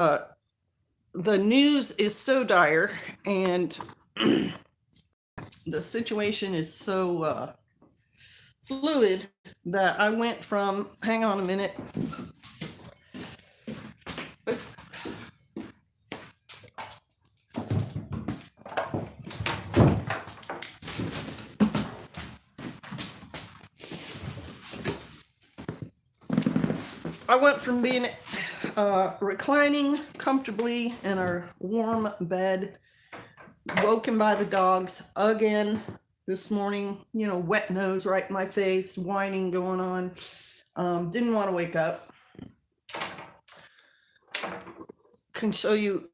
the news is so dire, and the situation is so fluid that I went from, hang on a minute. I went from being reclining comfortably in our warm bed, woken by the dogs again this morning, wet nose right in my face, whining going on. Didn't want to wake up. Can show you,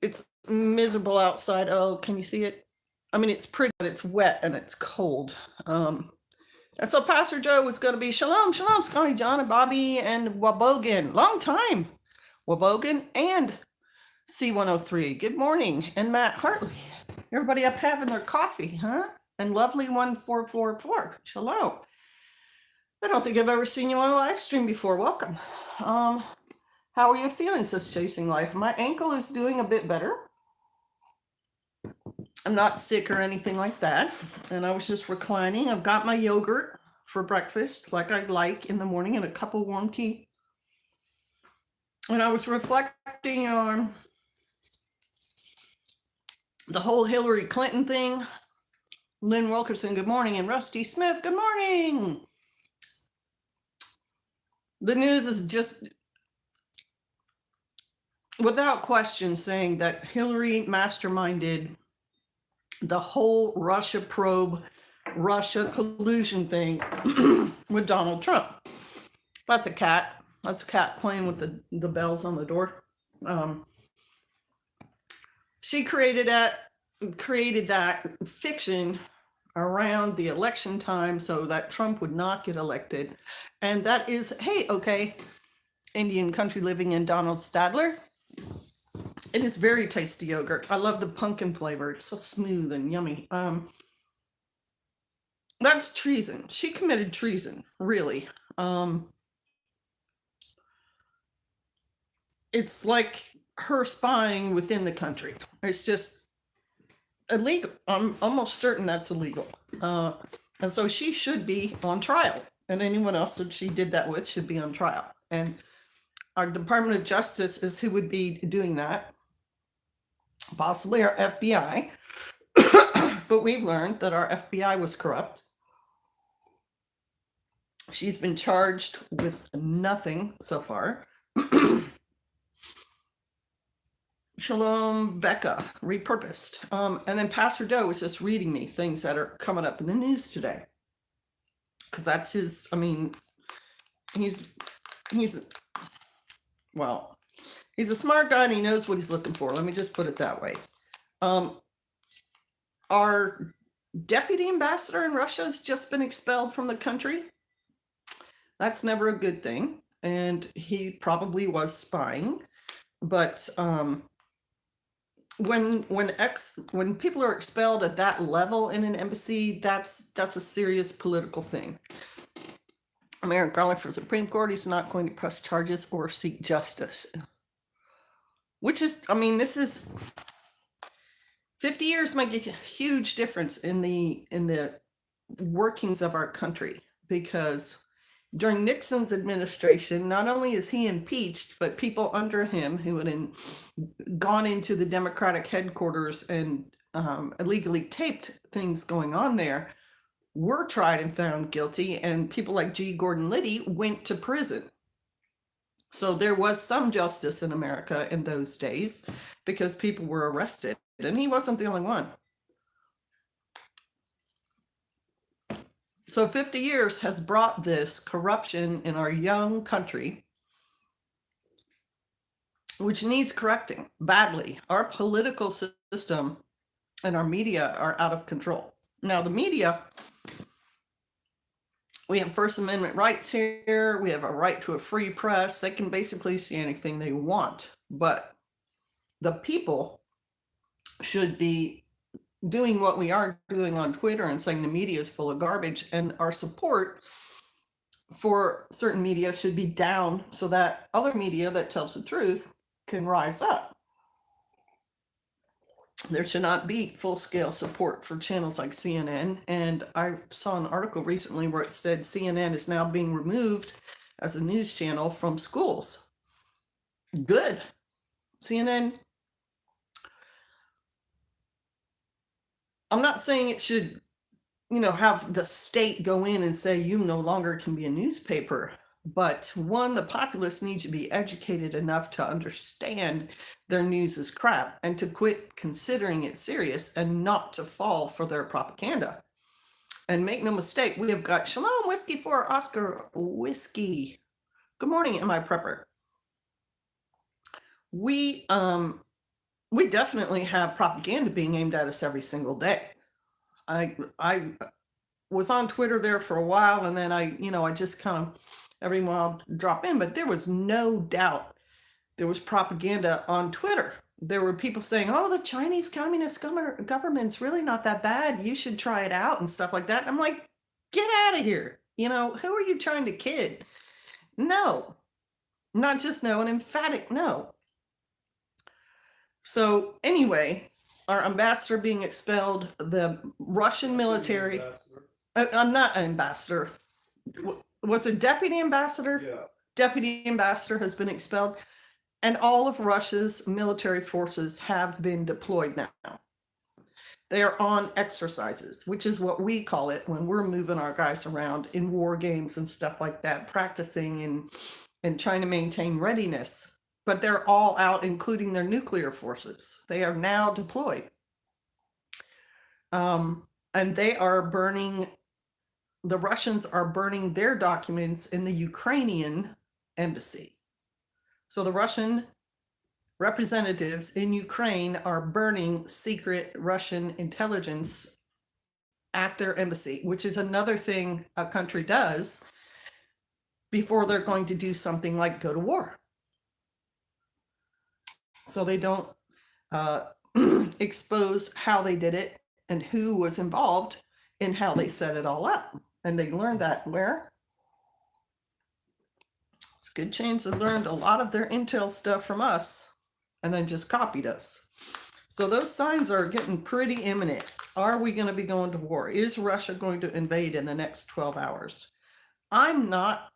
it's miserable outside. Oh, can you see it? I mean, it's pretty, but it's wet and it's cold. And so Pastor Joe was going to be shalom, shalom, Scotty, John, and Bobby, and Wabogan. Long time, Wabogan and C103. Good morning. And Matt Hartley. Everybody up having their coffee, huh? And lovely 1444. Shalom. I don't think I've ever seen you on a live stream before. Welcome. How are you feeling, says Chasing Life? My ankle is doing a bit better. I'm not sick or anything like that. And I was just reclining. I've got my yogurt for breakfast, like I like in the morning, and a cup of warm tea. And I was reflecting on the whole Hillary Clinton thing. Lynn Wilkerson, good morning. And Rusty Smith, good morning. The news is just, without question, saying that Hillary masterminded the whole Russia probe, Russia collusion thing with Donald Trump. That's a cat. That's a cat playing with the bells on the door. She created that fiction around the election time so that Trump would not get elected. And that is, hey, okay, Indian country living in Donald Stadler. It is very tasty yogurt. I love the pumpkin flavor. It's so smooth and yummy. That's treason. She committed treason, really. It's like her spying within the country. It's just illegal. I'm almost certain that's illegal. And so she should be on trial. And anyone else that she did that with should be on trial. And our Department of Justice is who would be doing that. Possibly our FBI. But we've learned that our FBI was corrupt. She's been charged with nothing so far. Shalom, Becca, repurposed. And then Pastor Joe was just reading me things that are coming up in the news today. Because that's his, I mean, he's a smart guy and he knows what he's looking for. Let me just put it that way. Our deputy ambassador in Russia has just been expelled from the country. That's never a good thing. And he probably was spying. But when people are expelled at that level in an embassy, that's a serious political thing. Merrick Garland for Supreme Court, he's not going to press charges or seek justice. Which is, I mean, this is 50 years make a huge difference in the workings of our country, because during Nixon's administration, not only is he impeached, but people under him who had gone into the Democratic headquarters and illegally taped things going on there were tried and found guilty, and people like G. Gordon Liddy went to prison. So there was some justice in America in those days because people were arrested, and he wasn't the only one. So 50 years has brought this corruption in our young country, which needs correcting badly. Our political system and our media are out of control. Now, the media, we have First Amendment rights here. We have a right to a free press. They can basically say anything they want. But the people should be doing what we are doing on Twitter and saying the media is full of garbage, and our support for certain media should be down so that other media that tells the truth can rise up. There should not be full-scale support for channels like CNN. And I saw an article recently where it said CNN is now being removed as a news channel from schools. Good. CNN, I'm not saying it should, have the state go in and say you no longer can be a newspaper. But one, the populace needs to be educated enough to understand their news is crap and to quit considering it serious and not to fall for their propaganda. And make no mistake, we have got Shalom Whiskey for Oscar Whiskey. Good morning, am I prepper? We definitely have propaganda being aimed at us every single day. I was on Twitter there for a while, and then I just kind of every while drop in, but there was no doubt there was propaganda on Twitter. There were people saying, oh, the Chinese Communist government's really not that bad. You should try it out and stuff like that. I'm like, get out of here. Who are you trying to kid? No, not just no, an emphatic no. So anyway, our ambassador being expelled, the Russian military. I'm not an ambassador. Was it deputy ambassador? Yeah. Deputy ambassador has been expelled, and all of Russia's military forces have been deployed now. They are on exercises, which is what we call it when we're moving our guys around in war games and stuff like that, practicing and trying to maintain readiness. But they're all out, including their nuclear forces. They are now deployed. And they are burning, the Russians are burning their documents in the Ukrainian embassy. So the Russian representatives in Ukraine are burning secret Russian intelligence at their embassy, which is another thing a country does before they're going to do something like go to war. So they don't expose how they did it and who was involved in how they set it all up. And they learned that where? It's a good chance they learned a lot of their intel stuff from us and then just copied us. So those signs are getting pretty imminent. Are we going to be going to war? Is Russia going to invade in the next 12 hours? I'm not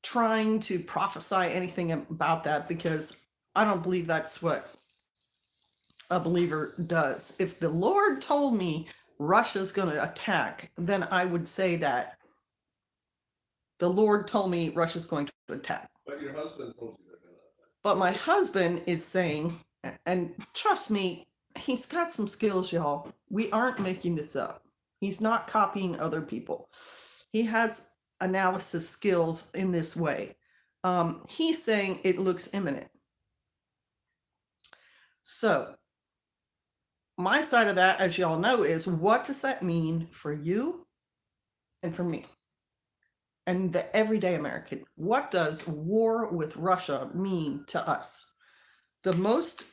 trying to prophesy anything about that because I don't believe that's what a believer does. If the Lord told me Russia's going to attack, then I would say that the Lord told me Russia's going to attack. But your husband told you they're going to attack. But my husband is saying, and trust me, he's got some skills, y'all. We aren't making this up. He's not copying other people. He has analysis skills in this way. He's saying it looks imminent. So my side of that, as y'all know, is what does that mean for you and for me and the everyday American? What does war with Russia mean to us? The most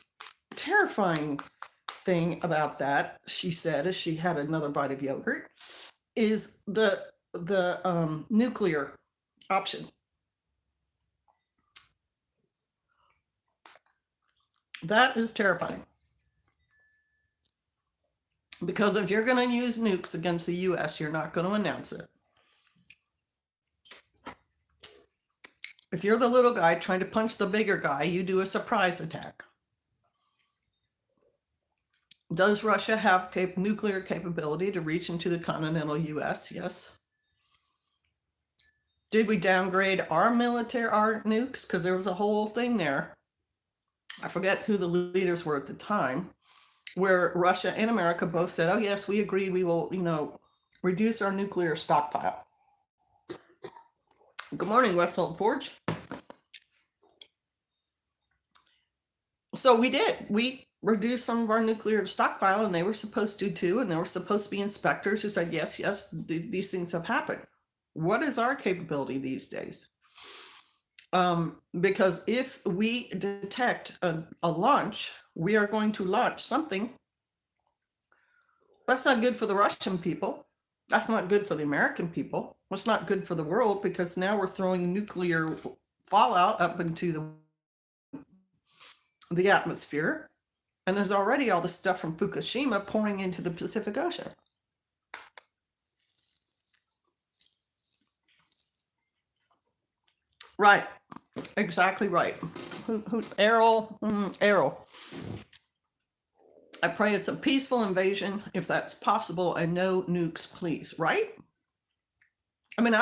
terrifying thing about that, she said, as she had another bite of yogurt, is the nuclear option. That is terrifying. Because if you're going to use nukes against the US, you're not going to announce it. If you're the little guy trying to punch the bigger guy, you do a surprise attack. Does Russia have nuclear capability to reach into the continental US? Yes. Did we downgrade our military, our nukes? Because there was a whole thing there. I forget who the leaders were at the time, where Russia and America both said, oh, yes, we agree. We will, reduce our nuclear stockpile. Good morning, Westhold Forge. So we did. We reduced some of our nuclear stockpile, and they were supposed to too. And there were supposed to be inspectors who said, yes, these things have happened. What is our capability these days? Because if we detect a launch, we are going to launch something. That's not good for the Russian people. That's not good for the American people. It's not good for the world because now we're throwing nuclear fallout up into the the atmosphere. And there's already all the stuff from Fukushima pouring into the Pacific Ocean. Right. Exactly right. Errol? Errol. I pray it's a peaceful invasion if that's possible and no nukes, please. Right? I mean,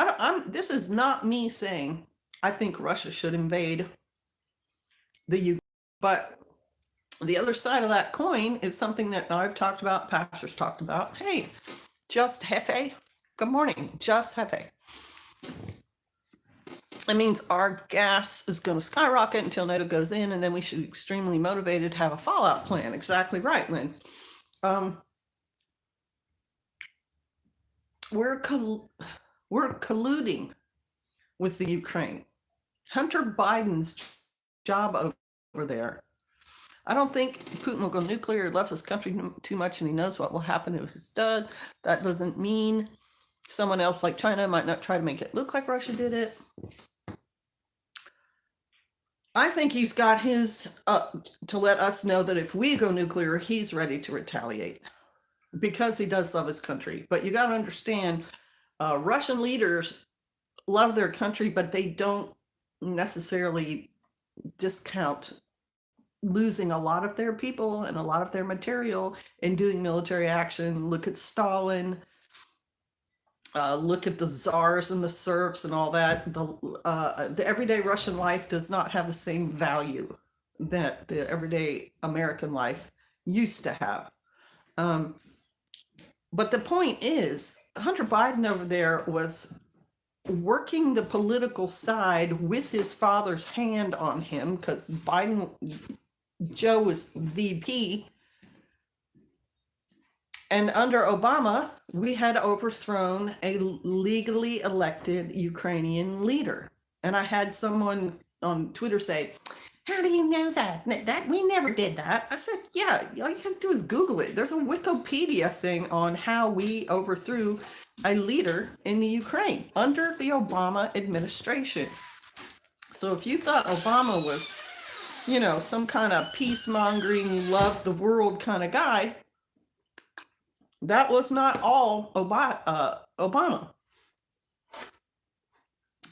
this is not me saying I think Russia should invade the Ukraine, but the other side of that coin is something that I've talked about, pastors talked about. Hey, just Hefe. Good morning, just Hefe. It means our gas is going to skyrocket until NATO goes in, and then we should be extremely motivated to have a fallout plan. Exactly right, Lynn. We're colluding with the Ukraine. Hunter Biden's job over there. I don't think Putin will go nuclear. He loves his country too much, and he knows what will happen if it's done. That doesn't mean someone else like China might not try to make it look like Russia did it. I think he's got his to let us know that if we go nuclear, he's ready to retaliate because he does love his country. But you got to understand, Russian leaders love their country, but they don't necessarily discount losing a lot of their people and a lot of their material in doing military action. Look at Stalin. Look at the czars and the serfs and all that. The everyday Russian life does not have the same value that the everyday American life used to have. But the point is, Hunter Biden over there was working the political side with his father's hand on him because Joe was VP. And under Obama, we had overthrown a legally elected Ukrainian leader. And I had someone on Twitter say, how do you know that? That we never did that. I said, yeah, all you have to do is Google it. There's a Wikipedia thing on how we overthrew a leader in the Ukraine under the Obama administration. So if you thought Obama was, some kind of peace-mongering, love the world kind of guy, that was not all Obama.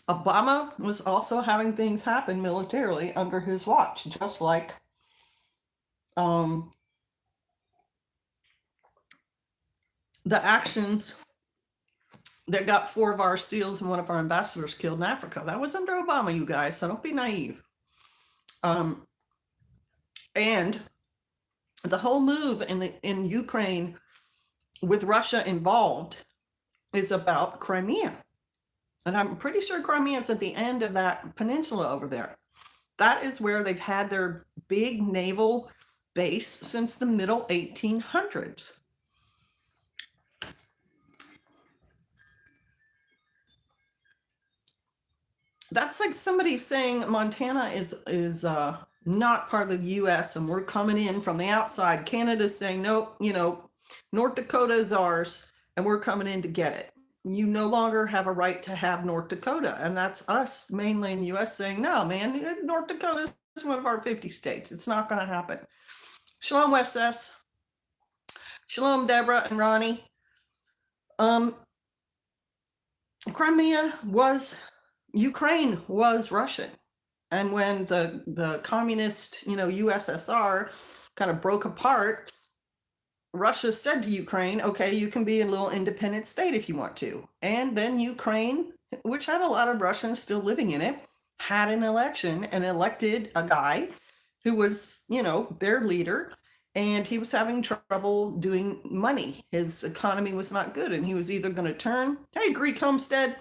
Obama was also having things happen militarily under his watch, just like the actions that got 4 of our SEALs and 1 of our ambassadors killed in Africa. That was under Obama, you guys, so don't be naive. And the whole move in Ukraine with Russia involved is about Crimea. And I'm pretty sure Crimea is at the end of that peninsula over there. That is where they've had their big naval base since the middle 1800s. That's like somebody saying Montana is not part of the U.S. and we're coming in from the outside. Canada's saying, nope, North Dakota is ours and we're coming in to get it. You no longer have a right to have North Dakota. And that's us mainly in the U.S. saying, no, man, North Dakota is one of our 50 states. It's not going to happen. Shalom, West S. Shalom, Deborah and Ronnie. Ukraine was Russian. And when the communist, USSR kind of broke apart, Russia said to Ukraine, okay, you can be a little independent state if you want to. And then Ukraine, which had a lot of Russians still living in it, had an election and elected a guy who was, their leader. And he was having trouble doing money. His economy was not good. And he was either going to turn, hey, Greek Homestead,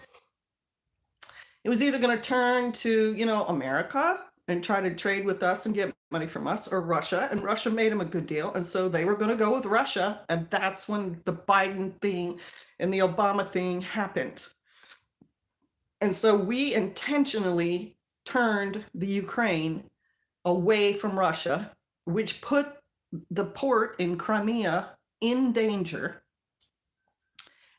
it was either going to turn to, America and try to trade with us and get money from us, or Russia. And Russia made him a good deal. And so they were going to go with Russia. And that's when the Biden thing and the Obama thing happened. And so we intentionally turned the Ukraine away from Russia, which put the port in Crimea in danger.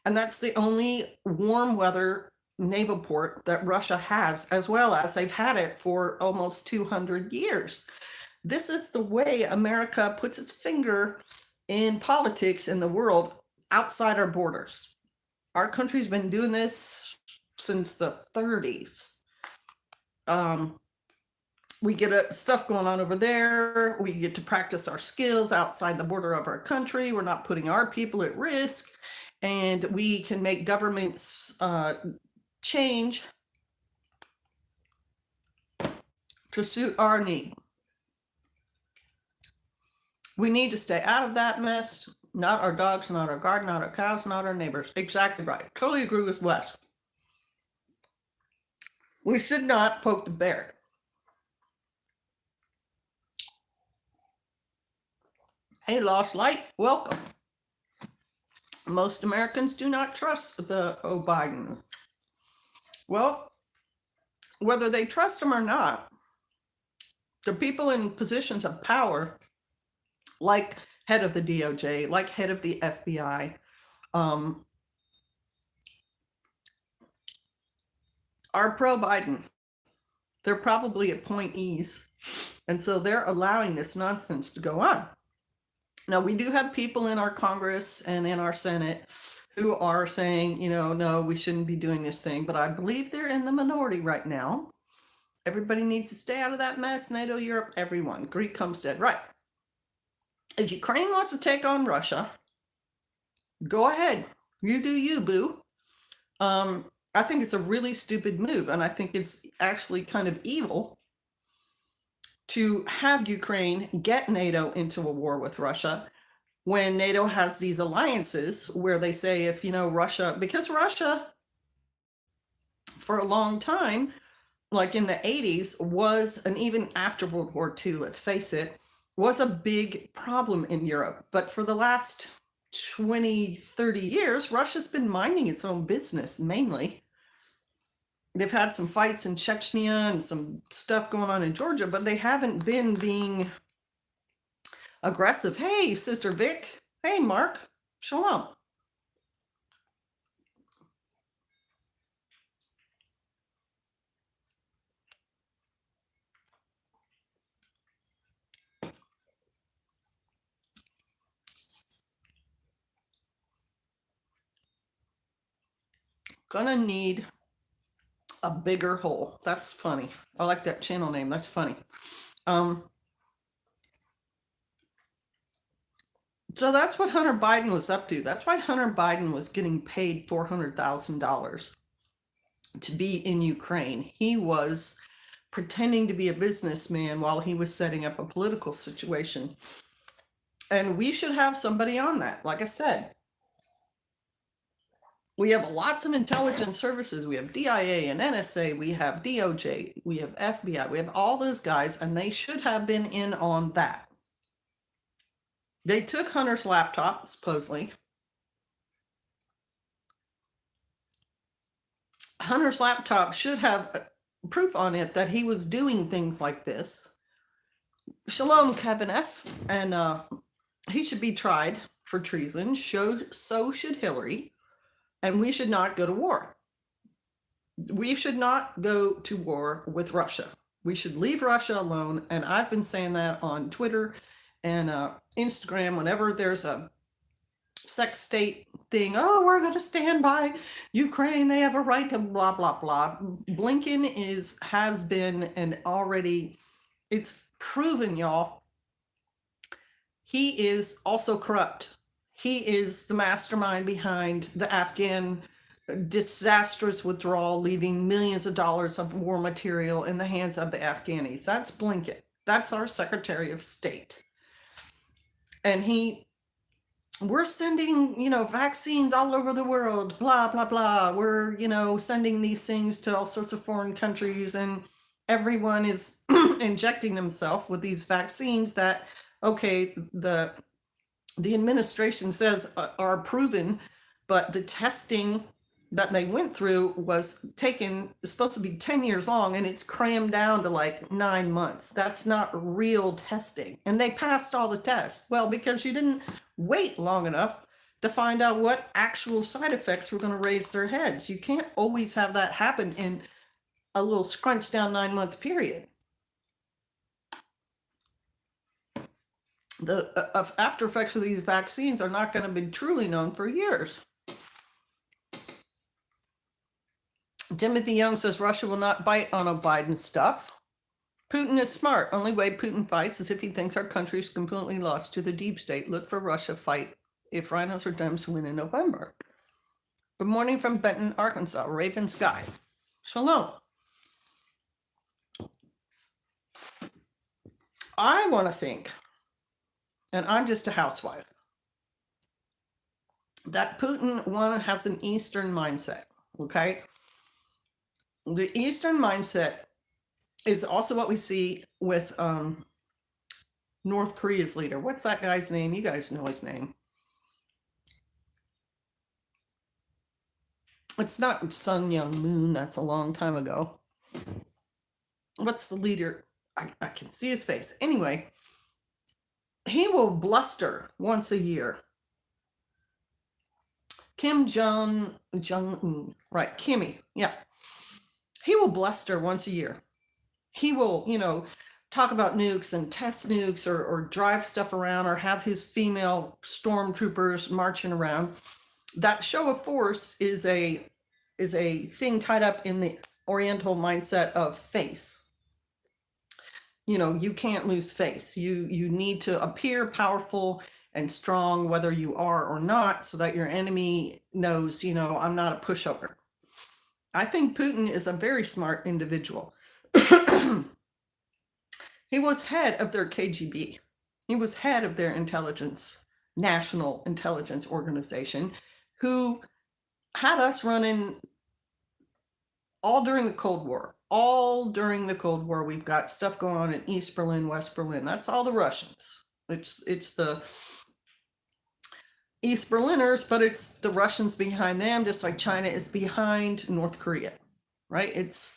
And that's the only warm weather naval port that Russia has, as well as they've had it for almost 200 years. This is the way America puts its finger in politics in the world outside our borders. Our country's been doing this since the 30s. We get stuff going on over there. We get to practice our skills outside the border of our country. We're not putting our people at risk, and we can make governments change to suit our need. We need to stay out of that mess. Not our dogs, not our garden, not our cows, not our neighbors. Exactly right. Totally agree with Wes. We should not poke the bear. Hey, Lost Light, welcome. Most Americans do not trust the Biden. Well, whether they trust him or not, the people in positions of power, like head of the DOJ, like head of the FBI, are pro-Biden. They're probably appointees, and so they're allowing this nonsense to go on. Now, we do have people in our Congress and in our Senate who are saying, no, we shouldn't be doing this thing, but I believe they're in the minority right now. Everybody needs to stay out of that mess. NATO, Europe, everyone. Greek Homestead, right. If Ukraine wants to take on Russia, go ahead. You do you, boo. I think it's a really stupid move, and I think it's actually kind of evil to have Ukraine get NATO into a war with Russia when NATO has these alliances where they say if, Russia, because Russia, for a long time, like in the 80s, was, and even after World War II, let's face it, was a big problem in Europe. But for the last 20, 30 years, Russia's been minding its own business, mainly. They've had some fights in Chechnya and some stuff going on in Georgia, but they haven't been being aggressive. Hey, Sister Vic. Hey, Mark. Shalom. Gonna need a bigger hole. That's funny. I like that channel name. That's funny. So that's what Hunter Biden was up to. That's why Hunter Biden was getting paid $400,000 to be in Ukraine. He was pretending to be a businessman while he was setting up a political situation. And we should have somebody on that. Like I said, we have lots of intelligence services. We have DIA and NSA, we have DOJ, we have FBI, we have all those guys, and they should have been in on that. They took Hunter's laptop, supposedly. Hunter's laptop should have proof on it that he was doing things like this. Shalom, Kevin F. And he should be tried for treason. So should Hillary. And we should not go to war. We should not go to war with Russia. We should leave Russia alone. And I've been saying that on Twitter and Instagram whenever there's a sex state thing. Oh, we're going to stand by Ukraine. They have a right to blah, blah, blah. Blinken has been and already, it's proven, y'all. He is also corrupt. He is the mastermind behind the Afghan disastrous withdrawal, leaving millions of dollars of war material in the hands of the Afghanis. That's Blinken. That's our Secretary of State. And we're sending, vaccines all over the world, blah, blah, blah. We're, sending these things to all sorts of foreign countries, and everyone is injecting themselves with these vaccines that, okay, the administration says are proven, but the testing that they went through was supposed to be 10 years long, and it's crammed down to like 9 months. That's not real testing. And they passed all the tests. Well, because you didn't wait long enough to find out what actual side effects were going to raise their heads. You can't always have that happen in a little scrunched down 9-month period. The after effects of these vaccines are not going to be truly known for years. Timothy Young says Russia will not bite on a Biden stuff. Putin is smart. Only way Putin fights is if he thinks our country is completely lost to the deep state. Look for Russia fight if rhinos or Dems win in November. Good morning from Benton, Arkansas. Raven Sky. Shalom. I want to think, and I'm just a housewife, that Putin, one, has an Eastern mindset, okay? The Eastern mindset is also what we see with North Korea's leader. What's that guy's name? You guys know his name. It's not Sun Young Moon. That's a long time ago. What's the leader? I can see his face. Anyway, he will bluster once a year. Kim Jong-un, right, Kimmy, yeah. He will bluster once a year. He will, talk about nukes and test nukes or drive stuff around or have his female stormtroopers marching around. That show of force is a thing tied up in the Oriental mindset of face. You can't lose face. You need to appear powerful and strong, whether you are or not, so that your enemy knows, I'm not a pushover. I think Putin is a very smart individual. He was head of their KGB. He was head of their national intelligence organization, who had us running all during the Cold War. All during the Cold War, we've got stuff going on in East Berlin, West Berlin. That's all the Russians. It's the East Berliners, but it's the Russians behind them, just like China is behind North Korea, right? It's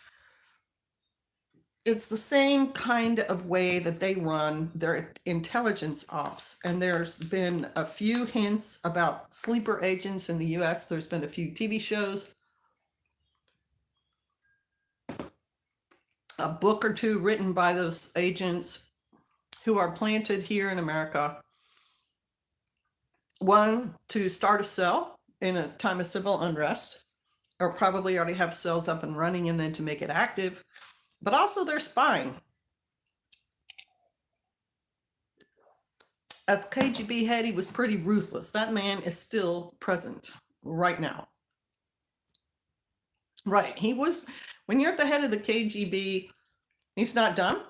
the same kind of way that they run their intelligence ops. And there's been a few hints about sleeper agents in the US. There's been a few TV shows, a book or two written by those agents who are planted here in America. One, to start a cell in a time of civil unrest, or probably already have cells up and running, and then to make it active. But also they're spying. As KGB head, he was pretty ruthless. That man is still present right now. Right. He was, when you're at the head of the KGB, he's not done.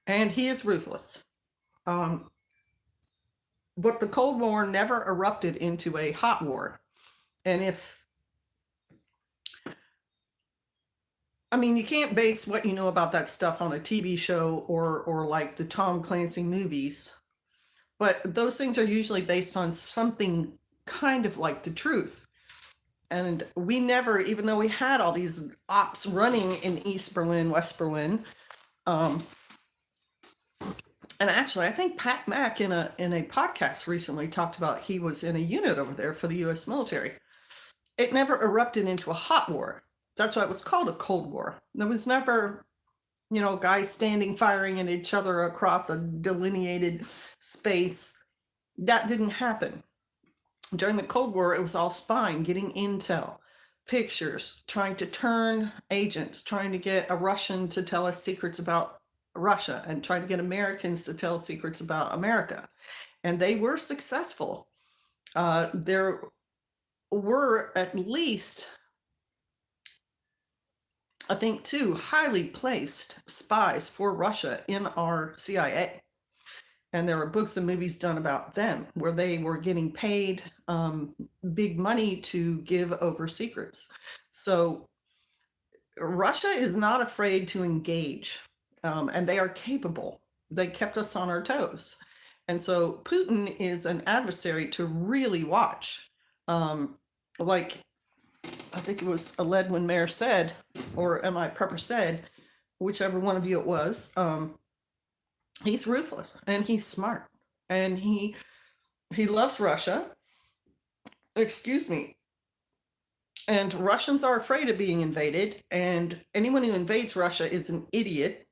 And he is ruthless. But the Cold War never erupted into a hot war. And you can't base what you know about that stuff on a TV show or like the Tom Clancy movies. But those things are usually based on something kind of like the truth. And we never, even though we had all these ops running in East Berlin, West Berlin, and actually, I think Pat Mack in a podcast recently talked about he was in a unit over there for the U.S. military. It never erupted into a hot war. That's why it was called a Cold War. There was never, guys standing firing at each other across a delineated space. That didn't happen. During the Cold War, it was all spying, getting intel, pictures, trying to turn agents, trying to get a Russian to tell us secrets about Russia, and trying to get Americans to tell secrets about America. And they were successful. There were at least, I think, 2 highly placed spies for Russia in our CIA. And there were books and movies done about them where they were getting paid big money to give over secrets. So Russia is not afraid to engage, and they are capable. They kept us on our toes. And so Putin is an adversary to really watch. Like, I think it was a Ledwin Mayer said, or M.I. Prepper said, whichever one of you it was, he's ruthless and he's smart and he loves Russia. Excuse me. And Russians are afraid of being invaded, and anyone who invades Russia is an idiot.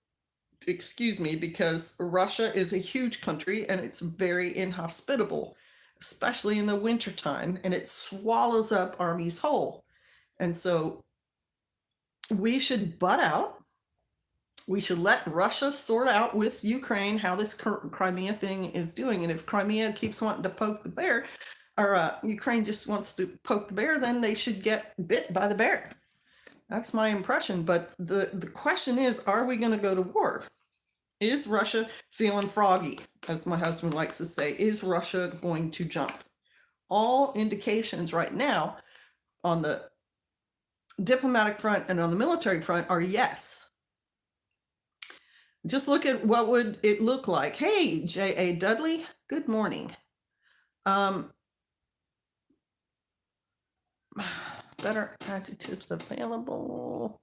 excuse me, because Russia is a huge country and it's very inhospitable, especially in the wintertime, and it swallows up armies whole. And so we should butt out. We should let Russia sort out with Ukraine how this Crimea thing is doing. And if Crimea keeps wanting to poke the bear, or Ukraine just wants to poke the bear, then they should get bit by the bear. That's my impression. But the question is, are we going to go to war? Is Russia feeling froggy, as my husband likes to say? Is Russia going to jump? All indications right now on the diplomatic front and on the military front are yes. Just look at what would it look like. Hey, J.A. Dudley, good morning. Better adjectives available.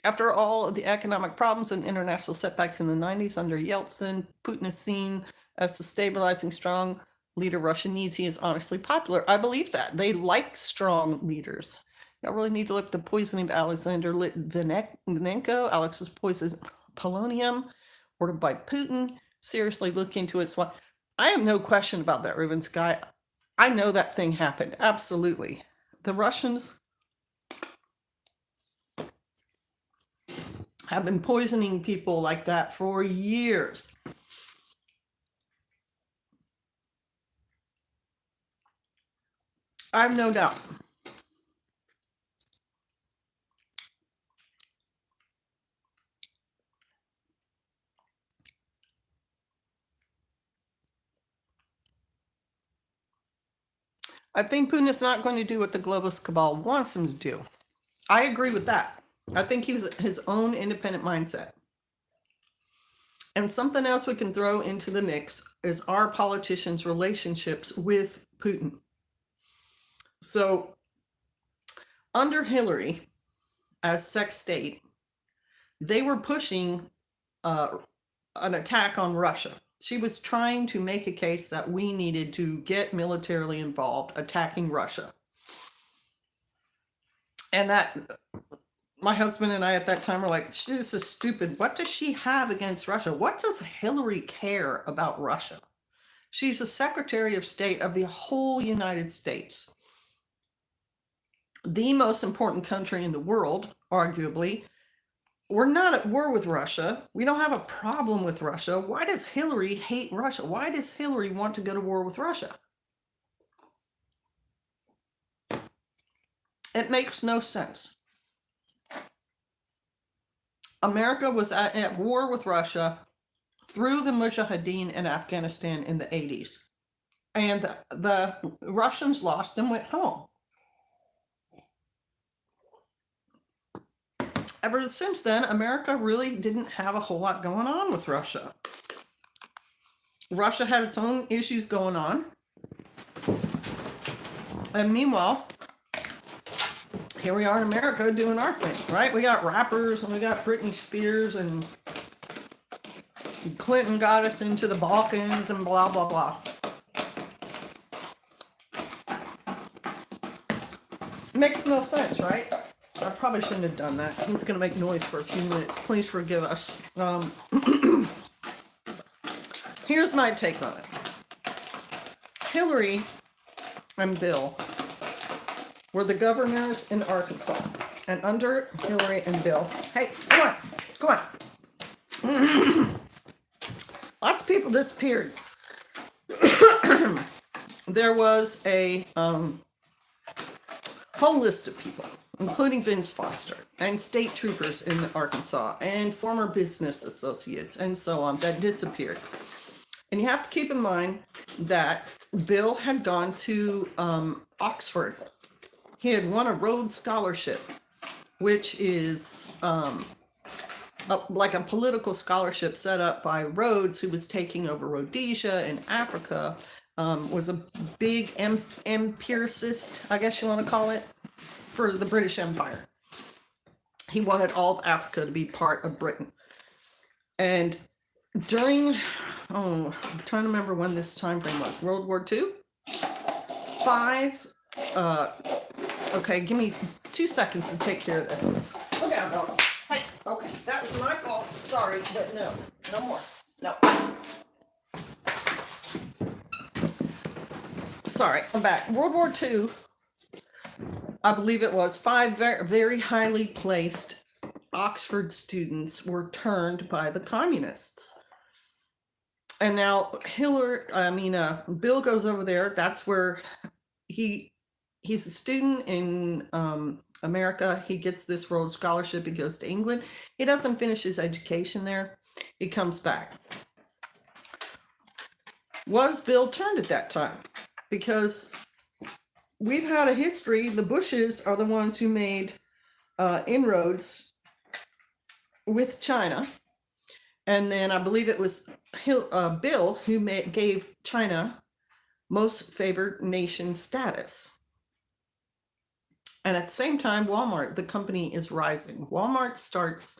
After all of the economic problems and international setbacks in the 90s under Yeltsin, Putin is seen as the stabilizing, strong leader Russia needs. He is honestly popular. I believe that. They like strong leaders. Y'all really need to look at the poisoning of Alexander Litvinenko, Alex's poison polonium, ordered by Putin. Seriously look into it. So I have no question about that, Rubensky. I know that thing happened. Absolutely. The Russians have been poisoning people like that for years. I have no doubt. I think Putin is not going to do what the globalist cabal wants him to do. I agree with that. I think he's his own independent mindset. And something else we can throw into the mix is our politicians' relationships with Putin. So, under Hillary as sex state, they were pushing an attack on Russia. She was trying to make a case that we needed to get militarily involved, attacking Russia. And that, my husband and I at that time were like, this is stupid. What does she have against Russia? What does Hillary care about Russia? She's the Secretary of State of the whole United States. The most important country in the world, arguably. We're not at war with Russia. We don't have a problem with Russia. Why does Hillary hate Russia? Why does Hillary want to go to war with Russia? It makes no sense. America was at war with Russia through the Mujahideen in Afghanistan in the 80s. And the Russians lost and went home. Ever since then, America really didn't have a whole lot going on with Russia. Russia had its own issues going on. And meanwhile, here we are in America doing our thing, right? We got rappers and we got Britney Spears and Clinton got us into the Balkans and blah, blah, blah. Makes no sense, right? I probably shouldn't have done that. He's going to make noise for a few minutes. Please forgive us. Here's my take on it. Hillary and Bill were the governors in Arkansas. And under Hillary and Bill, hey, come on. Lots of people disappeared. There was a whole list of people, including Vince Foster and state troopers in Arkansas and former business associates and so on, that disappeared. And you have to keep in mind that Bill had gone to Oxford. He had won a Rhodes Scholarship, which is like a political scholarship set up by Rhodes, who was taking over Rhodesia in Africa, was a big empiricist, I guess you want to call it, for the British Empire. He wanted all of Africa to be part of Britain. And during, I'm trying to remember when this time frame was, World War II? Okay, give me 2 seconds to take care of this. Look out, dog. Hey, okay, that was my fault. Sorry. sorry, but no, no more. No. Sorry, I'm back. World War II, I believe it was, 5 very, very highly placed Oxford students were turned by the communists. And now Bill goes over there. That's where he's a student in America. He gets this Rhodes Scholarship. He goes to England. He doesn't finish his education there. He comes back. Was Bill turned at that time? Because we've had a history. The Bushes are the ones who made inroads with China. And then I believe it was Bill who gave China most favored nation status. And at the same time, Walmart, the company, is rising. Walmart starts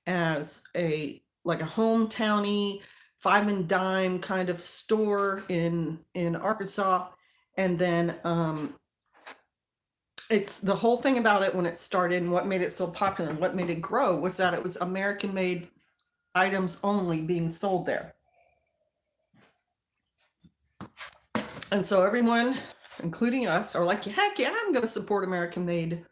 as a hometowny, five and dime kind of store in Arkansas. And then it's the whole thing about it when it started and what made it so popular and what made it grow was that it was American made items only being sold there. And so everyone, including us, are like, heck yeah, I'm going to support American made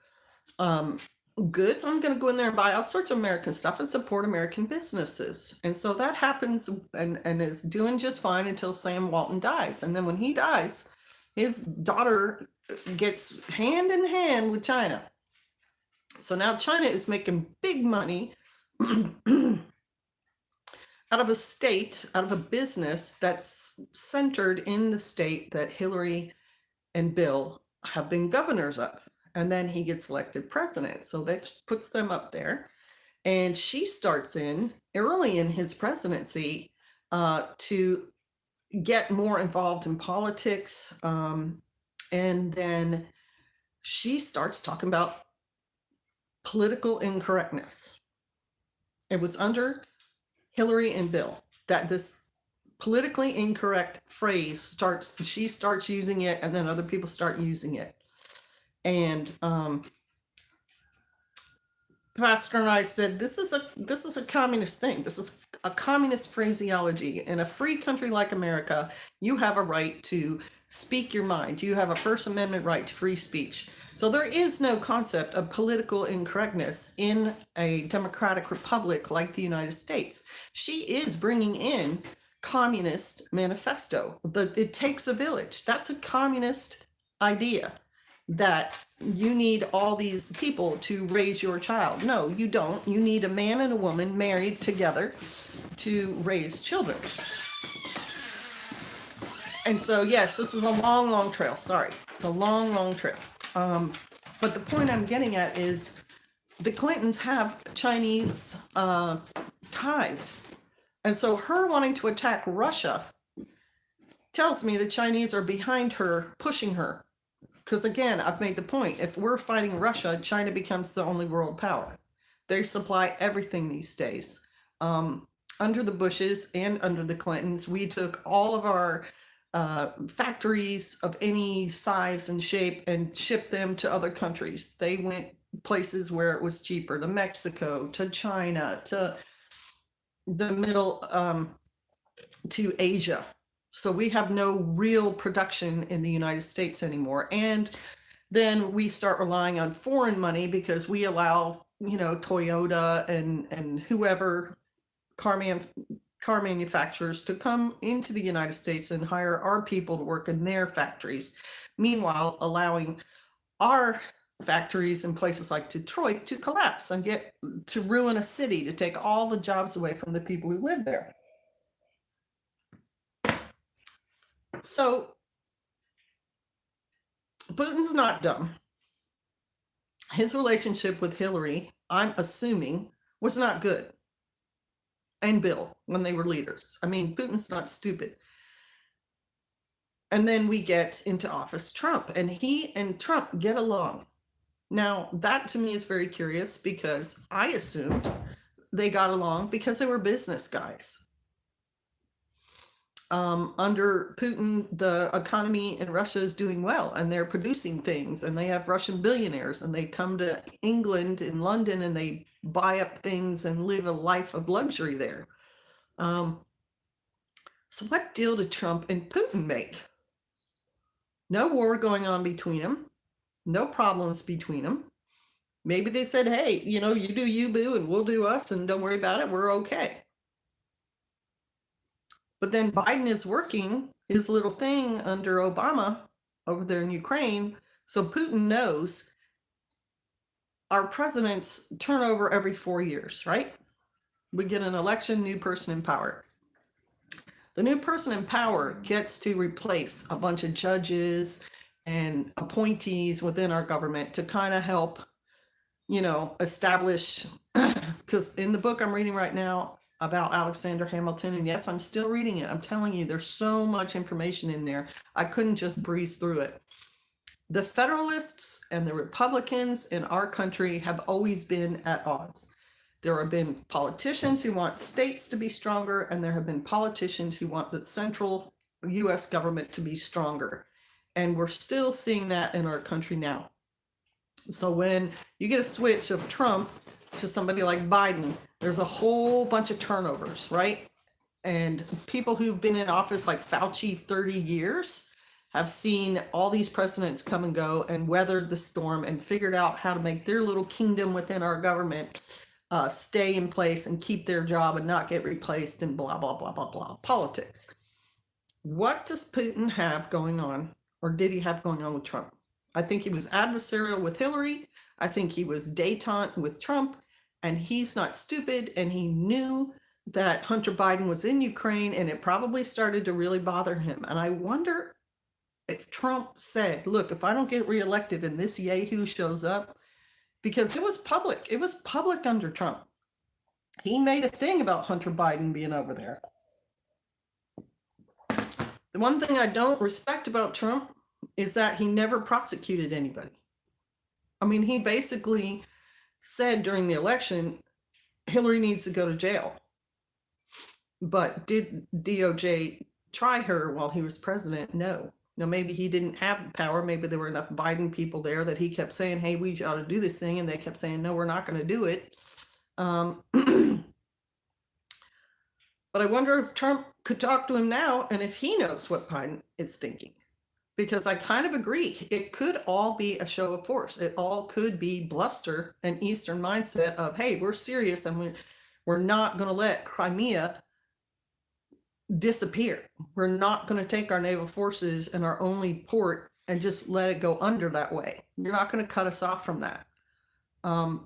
goods. I'm going to go in there and buy all sorts of American stuff and support American businesses. And so that happens and is doing just fine until Sam Walton dies. And then when he dies, his daughter gets hand in hand with China. So now China is making big money out of a state, out of a business that's centered in the state that Hillary and Bill have been governors of. And then he gets elected president. So that puts them up there. And she starts in early in his presidency to get more involved in politics. And then she starts talking about political incorrectness. It was under Hillary and Bill that this politically incorrect phrase she starts using it, and then other people start using it. And Pastor and I said, this is a communist thing. This is a communist phraseology. In a free country like America, you have a right to speak your mind. You have a First Amendment right to free speech. So there is no concept of political incorrectness in a democratic republic like the United States. She is bringing in communist manifesto. It takes a village. That's a communist idea, that you need all these people to raise your child. No, you don't. You need a man and a woman married together to raise children. And so, yes, this is a long, long trail. Sorry. It's a long, long trail. But the point I'm getting at is the Clintons have Chinese ties. And so her wanting to attack Russia tells me the Chinese are behind her, pushing her. Because again, I've made the point, if we're fighting Russia, China becomes the only world power. They supply everything these days. Under the Bushes and under the Clintons, we took all of our factories of any size and shape and shipped them to other countries. They went places where it was cheaper, to Mexico, to China, to the middle, to Asia. So we have no real production in the United States anymore. And then we start relying on foreign money because we allow, Toyota and whoever car manufacturers to come into the United States and hire our people to work in their factories. Meanwhile, allowing our factories in places like Detroit to collapse and to ruin a city, to take all the jobs away from the people who live there. So Putin's not dumb. His relationship with Hillary, I'm assuming, was not good. And Bill, when they were leaders. I mean, Putin's not stupid. And then we get into office Trump, and he and Trump get along. Now, that to me is very curious because I assumed they got along because they were business guys. Under Putin, the economy in Russia is doing well and they're producing things and they have Russian billionaires and they come to England and London and they buy up things and live a life of luxury there. So what deal did Trump and Putin make? No war going on between them, no problems between them. Maybe they said, hey, you do you, boo, and we'll do us, and don't worry about it, we're okay. But then Biden is working his little thing under Obama over there in Ukraine. So Putin knows our presidents turn over every 4 years, right? We get an election, new person in power. The new person in power gets to replace a bunch of judges and appointees within our government to kind of help, establish, because in the book I'm reading right now about Alexander Hamilton, and yes, I'm still reading it. I'm telling you, there's so much information in there. I couldn't just breeze through it. The Federalists and the Republicans in our country have always been at odds. There have been politicians who want states to be stronger, and there have been politicians who want the central U.S. government to be stronger. And we're still seeing that in our country now. So when you get a switch of Trump to somebody like Biden, there's a whole bunch of turnovers, right? And people who've been in office like Fauci 30 years have seen all these presidents come and go and weathered the storm and figured out how to make their little kingdom within our government stay in place and keep their job and not get replaced and blah, blah, blah, blah, blah. Politics. What does Putin have going on, or did he have going on with Trump? I think he was adversarial with Hillary. I think he was détente with Trump, and he's not stupid, and he knew that Hunter Biden was in Ukraine, and it probably started to really bother him. And I wonder if Trump said, look, if I don't get reelected and this yahoo shows up, because it was public under Trump. He made a thing about Hunter Biden being over there. The one thing I don't respect about Trump is that he never prosecuted anybody. I mean, he basically said during the election, Hillary needs to go to jail. But did DOJ try her while he was president? No. Now, maybe he didn't have the power. Maybe there were enough Biden people there that he kept saying, hey, we ought to do this thing. And they kept saying, no, we're not going to do it. But I wonder if Trump could talk to him now and if he knows what Biden is thinking. Because I kind of agree. It could all be a show of force. It all could be bluster and Eastern mindset of, hey, we're serious and we're not going to let Crimea disappear. We're not going to take our naval forces and our only port and just let it go under that way. You're not going to cut us off from that. And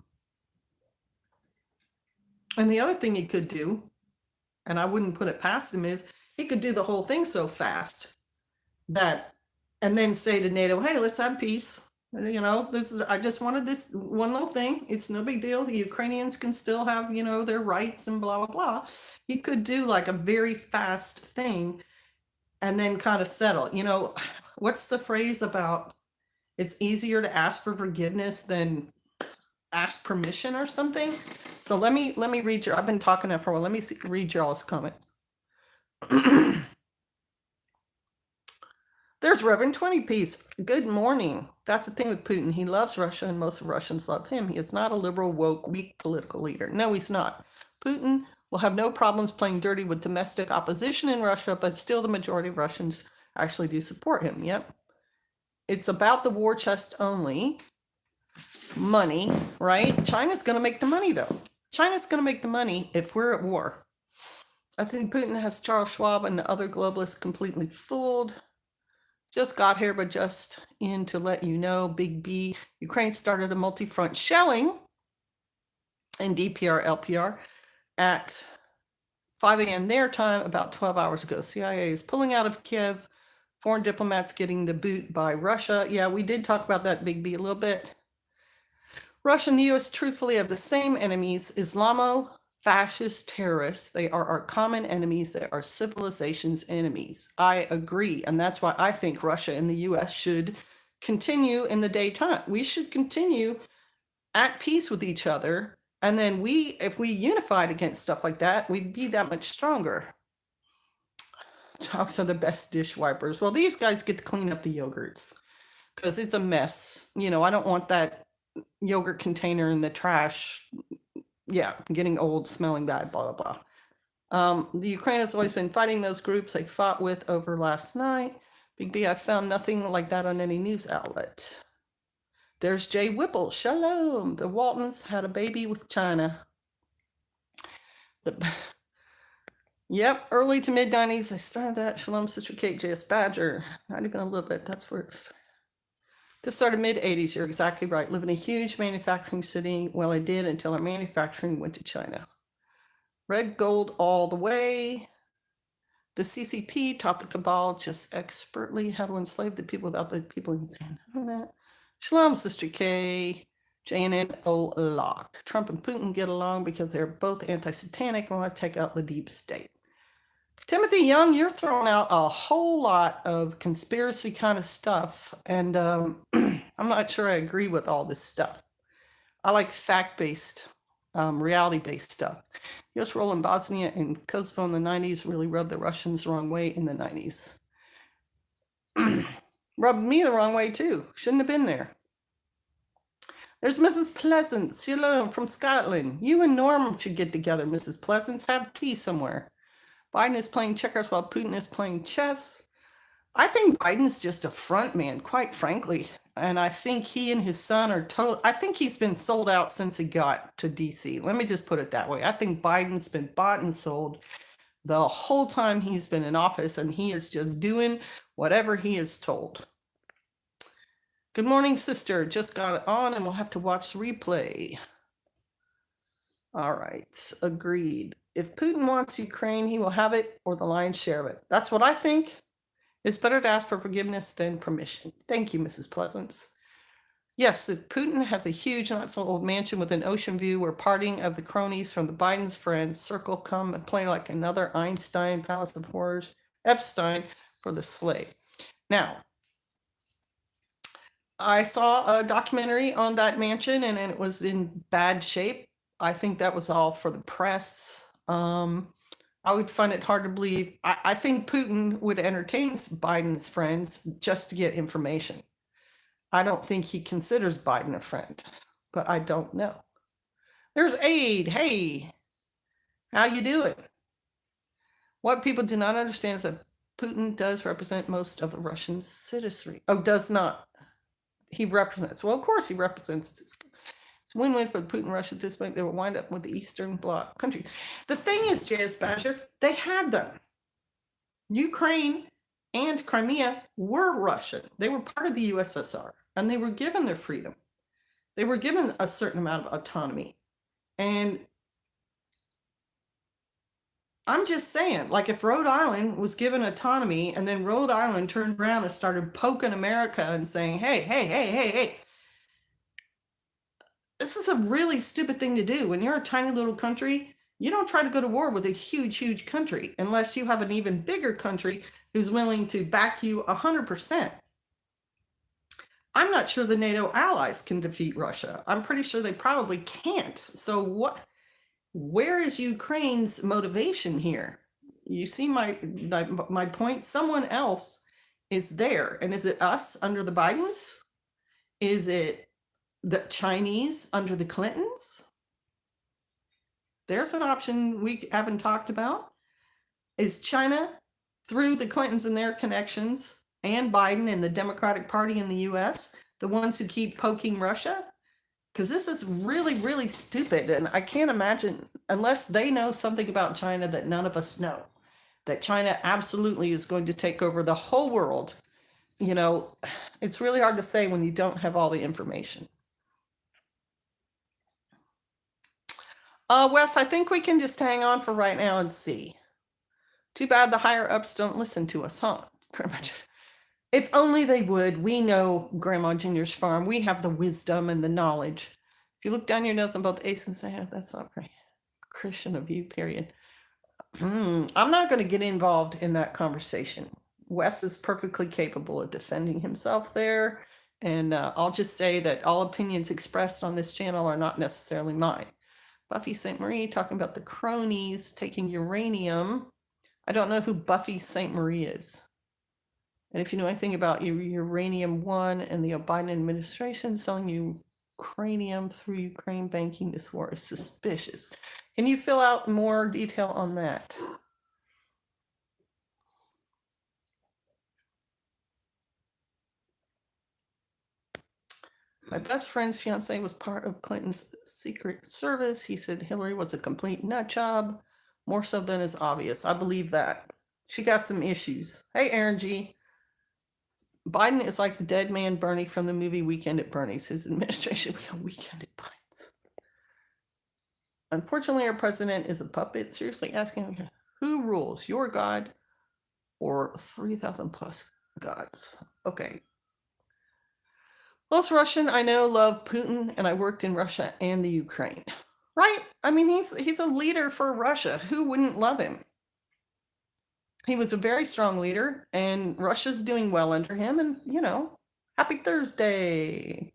the other thing he could do, and I wouldn't put it past him, is he could do the whole thing so fast that, and then say to NATO, hey, let's have peace. I just wanted this one little thing. It's no big deal. The Ukrainians can still have, their rights and blah, blah, blah. He could do like a very fast thing and then kind of settle. What's the phrase about it's easier to ask for forgiveness than ask permission or something? So let me read I've been talking for a while. Let me read y'all's comments. There's Reverend 20 Piece. Good morning. That's the thing with Putin. He loves Russia and most Russians love him. He is not a liberal, woke, weak political leader. No, he's not. Putin will have no problems playing dirty with domestic opposition in Russia, but still the majority of Russians actually do support him. Yep. It's about the war chest only. Money, right? China's going to make the money, though. China's going to make the money if we're at war. I think Putin has Charles Schwab and the other globalists completely fooled. Just got here, but just in to let you know, Big B, Ukraine started a multi-front shelling in DPR, LPR at 5 a.m. their time about 12 hours ago. CIA is pulling out of Kiev. Foreign diplomats getting the boot by Russia. Yeah, we did talk about that, Big B, a little bit. Russia and the U.S. truthfully have the same enemies, Islamo-fascist terrorists. They are our common enemies. They are civilization's enemies. I agree, and that's why I think Russia and the U.S. should continue in the daytime. We should continue at peace with each other, and then if we unified against stuff like that, we'd be that much stronger. Dogs are the best dish wipers. Well, these guys get to clean up the yogurts because it's a mess. You know, I don't want that yogurt container in the trash. Yeah, getting old, smelling bad, blah, blah, blah. The Ukraine has always been fighting those groups they fought with over last night. Big B, I found nothing like that on any news outlet. There's Jay Whipple. Shalom. The Waltons had a baby with China. Yep, early to mid 90s. I started that. Shalom, Sister Kate, JS Badger. Not even a little bit. That's where it's. This started mid 80s. You're exactly right. Live in a huge manufacturing city. Well, I did until our manufacturing went to China. Red gold all the way. The CCP taught the cabal just expertly how to enslave the people without the people in his hand. Shalom, Sister K. JNNO lock. Trump and Putin get along because they're both anti-satanic and want to take out the deep state. Timothy Young, you're throwing out a whole lot of conspiracy kind of stuff, and I'm not sure I agree with all this stuff. I like fact-based, reality-based stuff. U.S. role in Bosnia and Kosovo in the 90s really rubbed the Russians the wrong way in the 90s. Rubbed me the wrong way, too. Shouldn't have been there. There's Mrs. Pleasance, Shalom from Scotland. You and Norm should get together, Mrs. Pleasance. Have tea somewhere. Biden is playing checkers while Putin is playing chess. I think Biden's just a front man, quite frankly. And I think he and his son are I think he's been sold out since he got to D.C. Let me just put it that way. I think Biden's been bought and sold the whole time he's been in office, and he is just doing whatever he is told. Good morning, sister. Just got it on, and we'll have to watch the replay. All right, agreed. If Putin wants Ukraine, he will have it, or the lion's share of it. That's what I think. It's better to ask for forgiveness than permission. Thank you, Mrs. Pleasance. Yes, if Putin has a huge, not so old mansion with an ocean view where partying of the cronies from the Biden's friends circle come and play like another Einstein Palace of Horrors, Epstein for the slave. Now, I saw a documentary on that mansion, and it was in bad shape. I think that was all for the press. I would find it hard to believe. I think Putin would entertain Biden's friends just to get information. I don't think he considers Biden a friend, but I don't know. There's Aid. Hey, how you doing? What people do not understand is that Putin does represent most of the Russian citizenry. Oh, does not. He represents. Well, of course he represents. It's a win-win for the Putin-Russia at this point. They will wind up with the Eastern Bloc countries. The thing is, Jazz Basher, they had them. Ukraine and Crimea were Russian. They were part of the USSR, and they were given their freedom. They were given a certain amount of autonomy. And I'm just saying, like if Rhode Island was given autonomy and then Rhode Island turned around and started poking America and saying, hey, this is a really stupid thing to do. When you're a tiny little country, you don't try to go to war with a huge country unless you have an even bigger country who's willing to back you 100%. I'm not sure the NATO allies can defeat Russia. I'm pretty sure they probably can't. So where is Ukraine's motivation here? You see my point? Someone else is there. And is it us under the Bidens? Is it the Chinese under the Clintons? There's an option we haven't talked about. Is China, through the Clintons and their connections, and Biden and the Democratic Party in the US, the ones who keep poking Russia? Because this is really stupid, and I can't imagine, unless they know something about China that none of us know, that China absolutely is going to take over the whole world. You know, it's really hard to say when you don't have all the information. Wes, I think we can just hang on for right now and see. Too bad the higher ups don't listen to us, huh? If only they would. We know Grandma Junior's farm. We have the wisdom and the knowledge. If you look down your nose on both aces and say, oh, that's not very Christian of you, period. I'm not going to get involved in that conversation. Wes is perfectly capable of defending himself there. And I'll just say that all opinions expressed on this channel are not necessarily mine. Buffy St. Marie talking about the cronies taking uranium. I don't know who Buffy St. Marie is. And if you know anything about Uranium One and the Biden administration selling Ukrainium through Ukraine banking, this war is suspicious. Can you fill out more detail on that? My best friend's fiance was part of Clinton's Secret Service. He said Hillary was a complete nut job, more so than is obvious. I believe that. She got some issues. Hey, Aaron G. Biden is like the dead man Bernie from the movie Weekend at Bernie's. His administration will be a Weekend at Biden's. Unfortunately, our president is a puppet. Seriously asking, who rules, your God or 3,000 plus gods? Okay. Most Russian I know love Putin, and I worked in Russia and the Ukraine. Right? I mean, he's a leader for Russia. Who wouldn't love him? He was a very strong leader, and Russia's doing well under him, and, happy Thursday.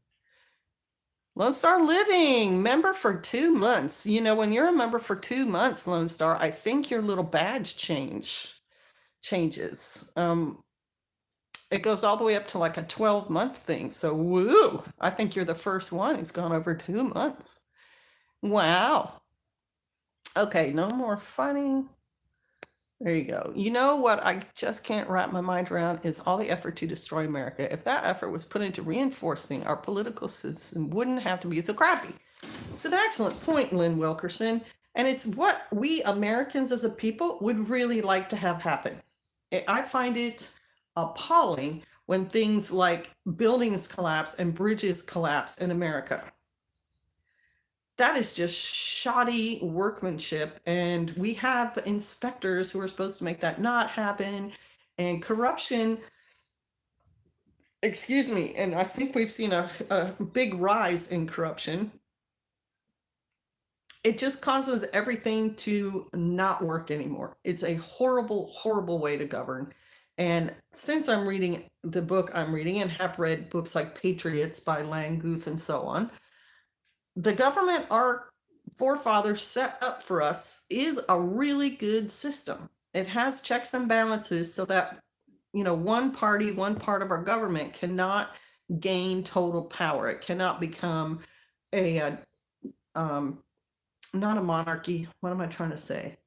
Lone Star Living, member for 2 months. When you're a member for 2 months, Lone Star, I think your little badge changes. It goes all the way up to like a 12-month thing. So, woo! I think you're the first one who's gone over 2 months. Wow. Okay, no more fighting. There you go. You know what I just can't wrap my mind around is all the effort to destroy America. If that effort was put into reinforcing our political system, wouldn't have to be so crappy. It's an excellent point, Lynn Wilkerson, and it's what we Americans as a people would really like to have happen. I find it appalling when things like buildings collapse and bridges collapse in America. That is just shoddy workmanship, and we have inspectors who are supposed to make that not happen, and corruption, and I think we've seen a big rise in corruption. It just causes everything to not work anymore. It's a horrible, horrible way to govern. And since I'm reading the book I'm reading and have read books like Patriots by Lang Guth and so on, the government our forefathers set up for us is a really good system. It has checks and balances so that, one party, one part of our government cannot gain total power. It cannot become not a monarchy. What am I trying to say?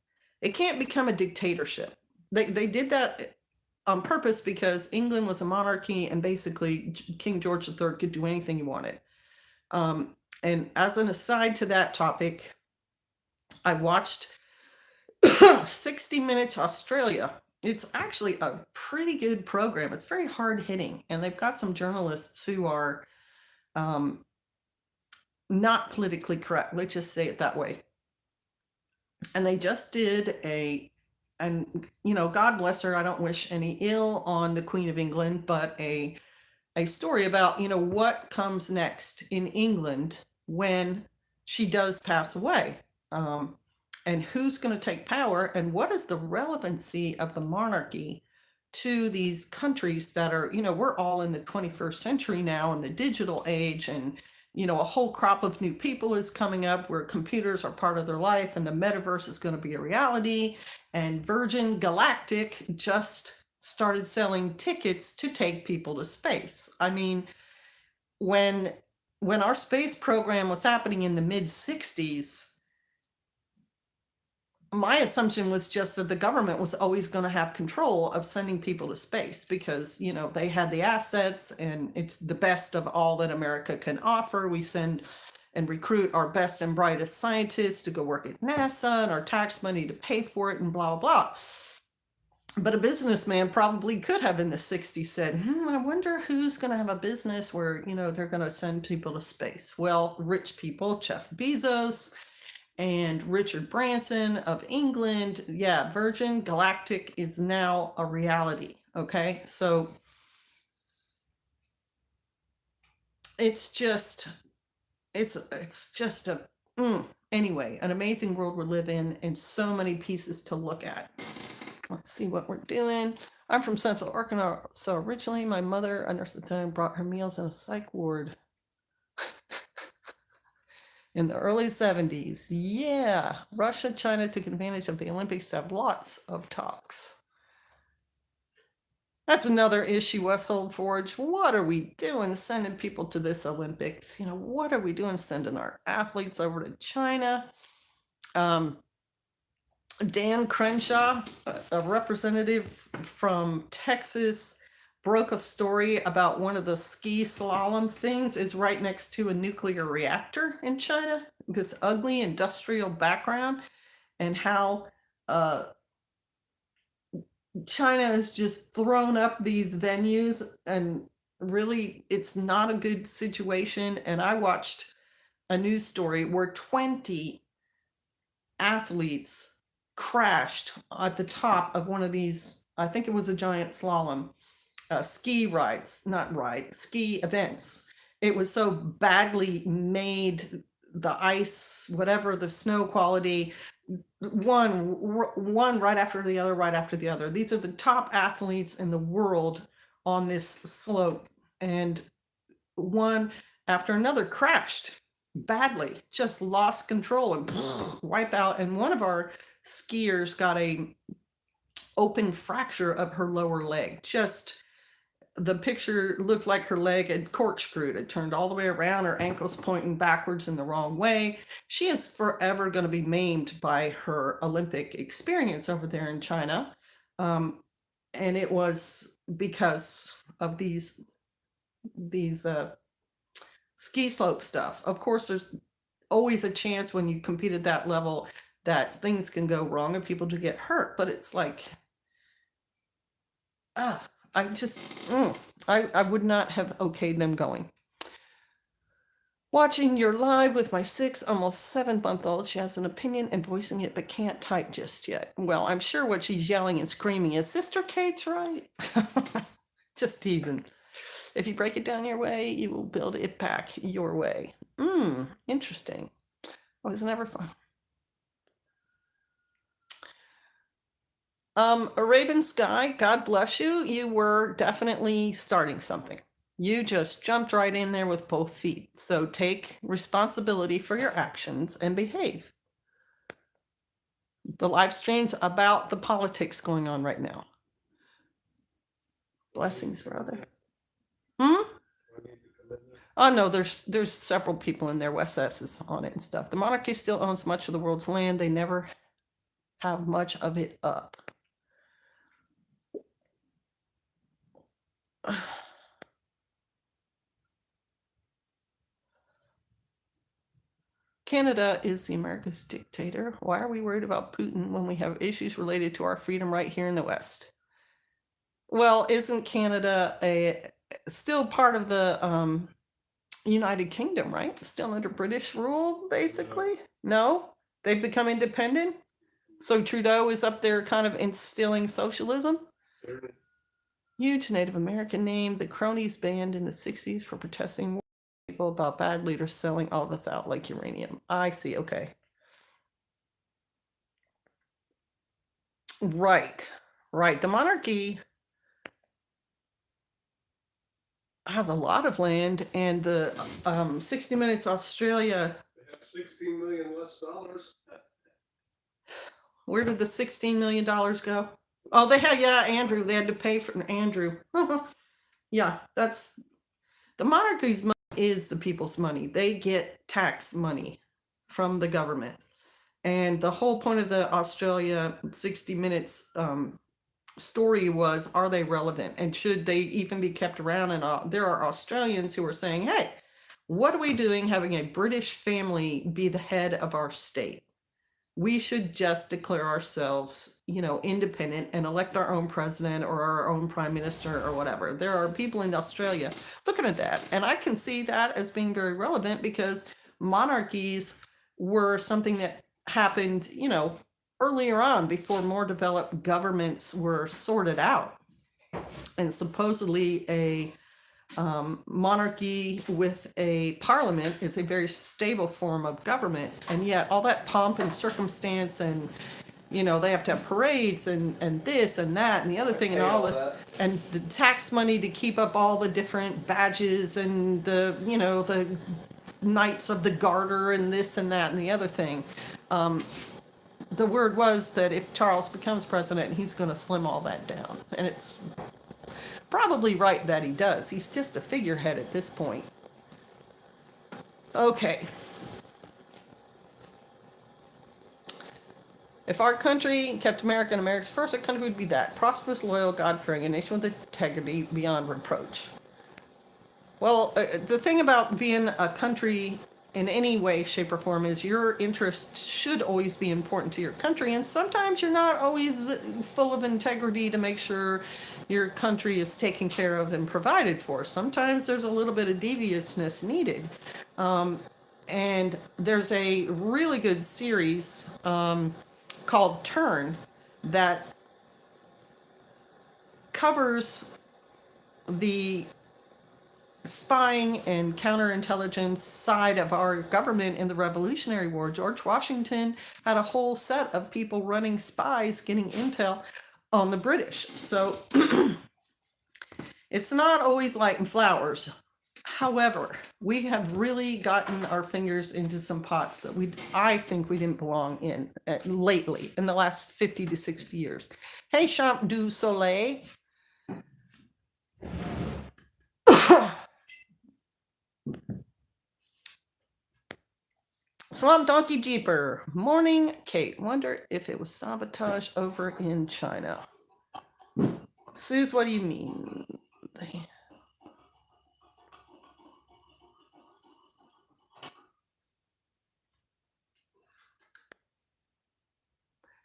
It can't become a dictatorship. They did that on purpose because England was a monarchy and basically King George III could do anything he wanted. And as an aside to that topic, I watched 60 Minutes Australia. It's actually a pretty good program. It's very hard hitting, and they've got some journalists who are not politically correct. Let's just say it that way. And they just did God bless her, I don't wish any ill on the Queen of England, but a story about, what comes next in England when she does pass away, and who's going to take power, and what is the relevancy of the monarchy to these countries that are, we're all in the 21st century now in the digital age, and, a whole crop of new people is coming up where computers are part of their life, and the metaverse is going to be a reality, and Virgin Galactic just started selling tickets to take people to space. I mean, when our space program was happening in the mid-60s, my assumption was just that the government was always going to have control of sending people to space because, they had the assets and it's the best of all that America can offer. We send and recruit our best and brightest scientists to go work at NASA and our tax money to pay for it and blah, blah, blah. But a businessman probably could have in the 60s said, I wonder who's going to have a business where, they're going to send people to space. Well, rich people, Jeff Bezos and Richard Branson of England. Yeah, Virgin Galactic is now a reality. Okay, so it's just anyway, an amazing world we live in and so many pieces to look at. Let's see what we're doing. I'm from Central Arkansas, so originally my mother, a nurse at the time, brought her meals in a psych ward. in the early 70s. Yeah, Russia, China took advantage of the Olympics to have lots of talks. That's another issue, Westhold Forge. What are we doing sending people to this Olympics? What are we doing sending our athletes over to China? Dan Crenshaw, a representative from Texas, broke a story about one of the ski slalom things is right next to a nuclear reactor in China, this ugly industrial background, and how China has just thrown up these venues, and really it's not a good situation. And I watched a news story where 20 athletes crashed at the top of one of these, I think it was a giant slalom, ski events. It was so badly made, the ice, whatever, the snow quality, one right after the other, right after the other. These are the top athletes in the world on this slope, and one after another crashed badly, just lost control and wipe out. And one of our skiers got a open fracture of her lower leg. Just the picture looked like her leg had corkscrewed. It turned all the way around, her ankles pointing backwards in the wrong way. She is forever going to be maimed by her Olympic experience over there in China. And it was because of these ski slope stuff. Of course, there's always a chance when you compete at that level that things can go wrong and people do get hurt. But it's like, I just, I would not have okayed them going. Watching your live with my 6, almost 7-month-old. She has an opinion and voicing it, but can't type just yet. Well, I'm sure what she's yelling and screaming is, Sister Kate's right. Just teasing. If you break it down your way, you will build it back your way. Interesting. I was never fun. A Raven Sky, God bless you. You were definitely starting something. You just jumped right in there with both feet. So take responsibility for your actions and behave. The live stream's about the politics going on right now. Blessings, brother. Oh no, there's several people in there. West S is on it and stuff. The monarchy still owns much of the world's land. They never have much of it up. Canada is the America's dictator. Why are we worried about Putin when we have issues related to our freedom right here in the West? Well, isn't Canada still part of the United Kingdom, right? Still under British rule, basically? No? They've become independent? So Trudeau is up there kind of instilling socialism? Huge Native American name. The cronies banned in the 60s for protesting people about bad leaders selling all of us out like uranium. I see, okay. Right. The monarchy has a lot of land, and the 60 Minutes Australia. They have $16 million less dollars. Where did the $16 million go? Oh, they had, Andrew. They had to pay for Andrew. Yeah, that's the monarchy's money is the people's money. They get tax money from the government, and the whole point of the Australia 60 Minutes story was, are they relevant and should they even be kept around? And there are Australians who are saying, hey, what are we doing having a British family be the head of our state? We should just declare ourselves, independent and elect our own president or our own prime minister or whatever. There are people in Australia looking at that, and I can see that as being very relevant because monarchies were something that happened, earlier on before more developed governments were sorted out. And supposedly a monarchy with a parliament is a very stable form of government, and yet all that pomp and circumstance, and they have to have parades and this and that and the other thing and all the and the tax money to keep up all the different badges and the Knights of the Garter and this and that and the other thing. The word was that if Charles becomes president, he's going to slim all that down. And it's probably right that he does. He's just a figurehead at this point. Okay. If our country kept America and America's first, our country would be that. Prosperous, loyal, God-fearing, a nation with integrity beyond reproach. Well, the thing about being a country in any way, shape, or form is your interest should always be important to your country. And sometimes you're not always full of integrity to make sure your country is taken care of and provided for. Sometimes there's a little bit of deviousness needed. And there's a really good series called Turn that covers the spying and counterintelligence side of our government in the Revolutionary War. George Washington had a whole set of people running spies, getting intel on the British. So it's not always light and flowers. However, we have really gotten our fingers into some pots that I think we didn't belong in lately, in the last 50 to 60 years. Hey, Champ du Soleil. Swamp Donkey Jeeper. Morning, Kate. Wonder if it was sabotage over in China. Suze, what do you mean?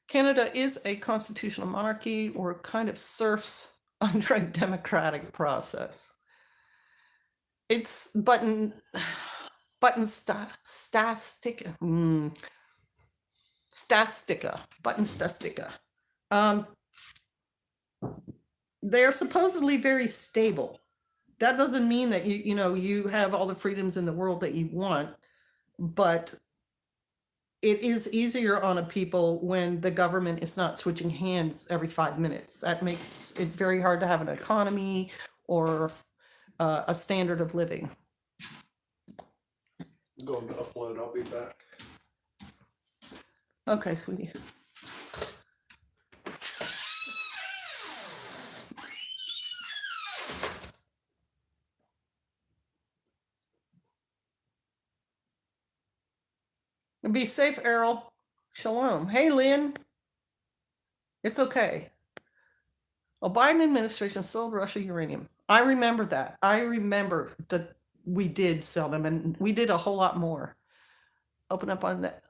Canada is a constitutional monarchy or kind of serfs under a democratic process. It's button stastica. Button stastica. They're supposedly very stable. That doesn't mean that you have all the freedoms in the world that you want, but it is easier on a people when the government is not switching hands every 5 minutes. That makes it very hard to have an economy or a standard of living. Going to upload, I'll be back. Okay, sweetie. Be safe, Errol. Shalom. Hey, Lynn. It's okay. A Biden administration sold Russia uranium. I remember that. I remember that we did sell them, and we did a whole lot more. Open up on that.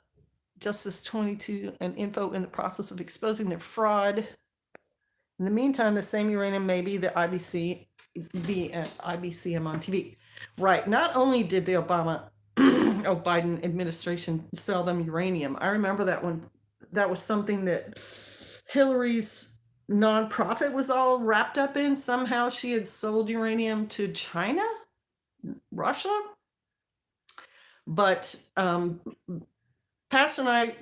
Justice 22 and info in the process of exposing their fraud. In the meantime, the same uranium may be the IBCM on TV. Right. Not only did the Biden administration sell them uranium. I remember that when that was something that Hillary's nonprofit was all wrapped up in. Somehow she had sold uranium to China, Russia. But Pastor and I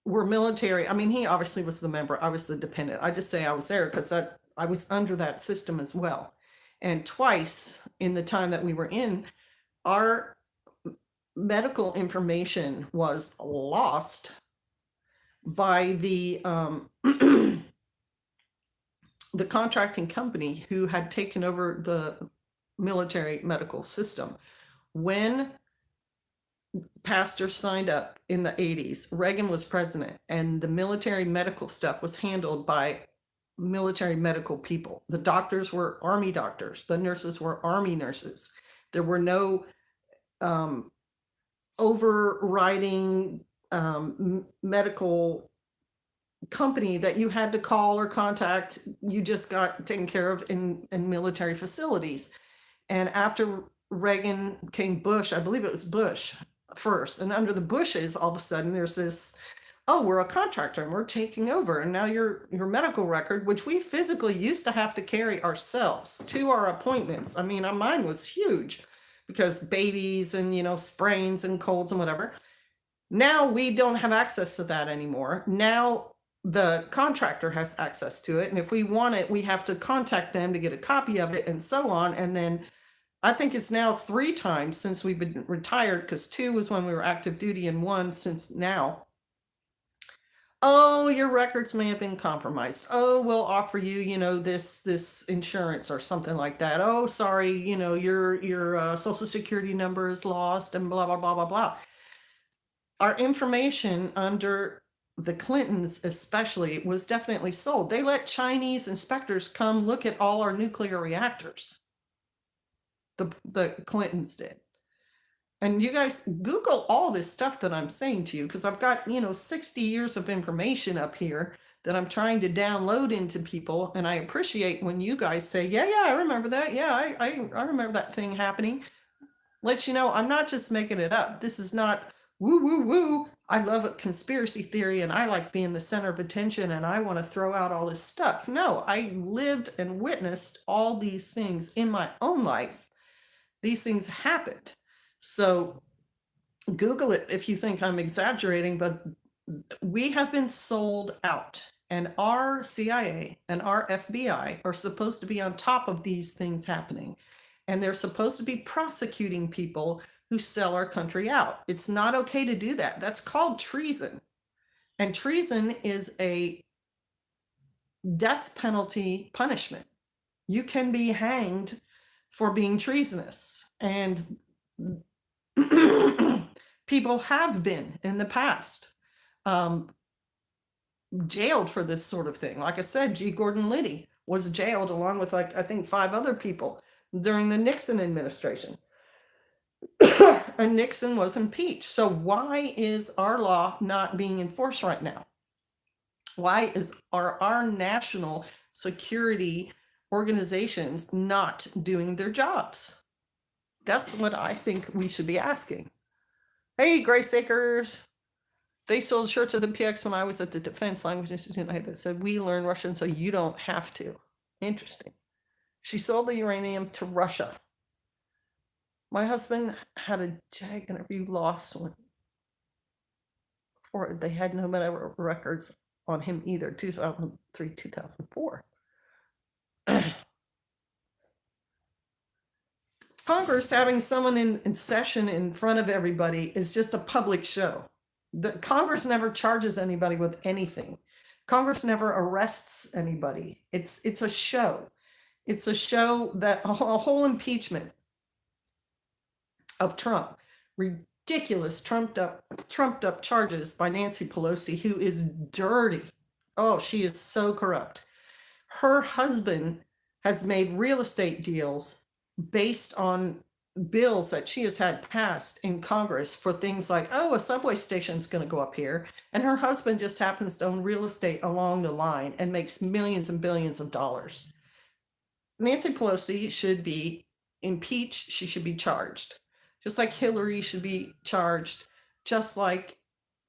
were military. I mean, he obviously was the member. I was the dependent. I just say I was there because I was under that system as well. And twice in the time that we were in, our medical information was lost by the the contracting company who had taken over the military medical system. When Pastor signed up in the 80s, Reagan was president, and the military medical stuff was handled by military medical people. The doctors were Army doctors. The nurses were Army nurses. There were no overriding medical company that you had to call or contact. You just got taken care of in military facilities. And after Reagan came Bush, I believe it was Bush first, and under the Bushes, all of a sudden there's this, oh, we're a contractor and we're taking over, and now your medical record, which we physically used to have to carry ourselves to our appointments. I mean, mine was huge because babies and sprains and colds and whatever. Now we don't have access to that anymore. Now the contractor has access to it, and if we want it, we have to contact them to get a copy of it and so on, and then I think it's now 3 times since we've been retired, because 2 was when we were active duty and 1 since now. Oh, your records may have been compromised. Oh, we'll offer you, this insurance or something like that. Oh, sorry, your social security number is lost and blah blah blah blah blah. Our information under the Clintons especially was definitely sold. They let Chinese inspectors come look at all our nuclear reactors. The Clintons did. And you guys Google all this stuff that I'm saying to you, because I've got, 60 years of information up here that I'm trying to download into people. And I appreciate when you guys say, yeah, I remember that. Yeah, I remember that thing happening. Let you know, I'm not just making it up. This is not woo, woo, woo. I love a conspiracy theory and I like being the center of attention and I want to throw out all this stuff. No, I lived and witnessed all these things in my own life. These things happened. So Google it if you think I'm exaggerating, but we have been sold out. And our CIA and our FBI are supposed to be on top of these things happening. And they're supposed to be prosecuting people who sell our country out. It's not okay to do that. That's called treason. And treason is a death penalty punishment. You can be hanged for being treasonous. And people have been in the past jailed for this sort of thing. Like I said, G. Gordon Liddy was jailed along with, I think 5 other people during the Nixon administration. And Nixon was impeached. So why is our law not being enforced right now? Why are our national security organizations not doing their jobs? That's what I think we should be asking. Hey, Grace Acres. They sold shirts of the PX when I was at the Defense Language Institute that said, we learn Russian so you don't have to. Interesting. She sold the uranium to Russia. My husband had a JAG interview lost one. For they had no medical records on him either, 2003, 2004. Congress having someone in session in front of everybody is just a public show. The Congress never charges anybody with anything. Congress never arrests anybody. It's a show. It's a show that a whole impeachment of Trump, ridiculous trumped up charges by Nancy Pelosi, who is dirty. Oh, she is so corrupt. Her husband has made real estate deals based on bills that she has had passed in Congress for things like, oh, a subway station is going to go up here. And her husband just happens to own real estate along the line and makes millions and billions of dollars. Nancy Pelosi should be impeached. She should be charged. Just like Hillary should be charged. Just like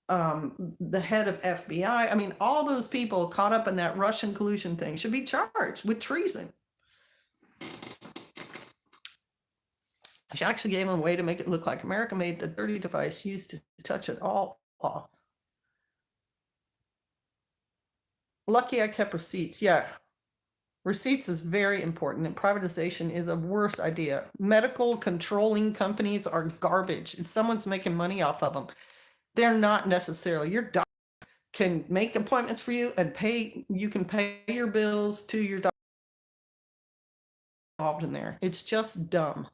the head of FBI. I mean, all those people caught up in that Russian collusion thing should be charged with treason. She actually gave them a way to make it look like America made the dirty device used to touch it all off. Lucky I kept receipts. Yeah. Receipts is very important, and privatization is a worst idea. Medical controlling companies are garbage. If someone's making money off of them, they're not necessarily. Your doctor can make appointments for you and you can pay your bills to your doctor involved in there. It's just dumb.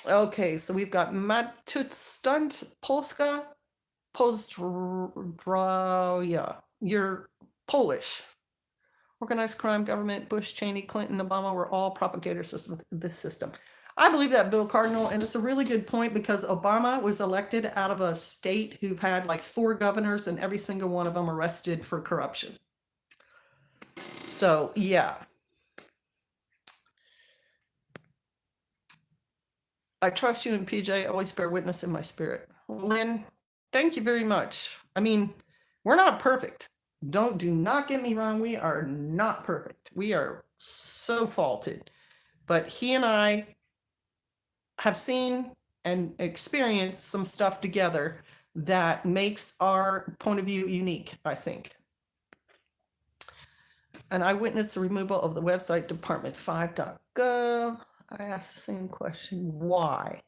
Okay, so we've got Matustunt Polska, Pozdrawia. You're Polish. Organized crime, government, Bush, Cheney, Clinton, Obama were all propagators of this system. I believe that, Bill Cardinal, and it's a really good point because Obama was elected out of a state who've had like 4 governors and every single one of them arrested for corruption. So, yeah. I trust you and PJ, always bear witness in my spirit. Lynn, thank you very much. I mean, we're not perfect. Do not get me wrong. We are not perfect. We are so faulted. But he and I have seen and experienced some stuff together that makes our point of view unique, I think. and I witnessed the removal of the website department5.gov. I asked the same question, why?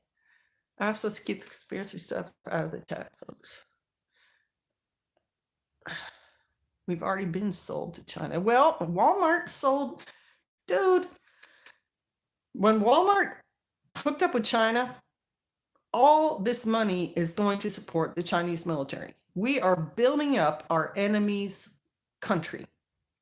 Ask us to keep the conspiracy stuff out of the chat, folks. We've already been sold to China. Well, Walmart sold, dude, when Walmart hooked up with China, all this money is going to support the Chinese military. We are building up our enemy's country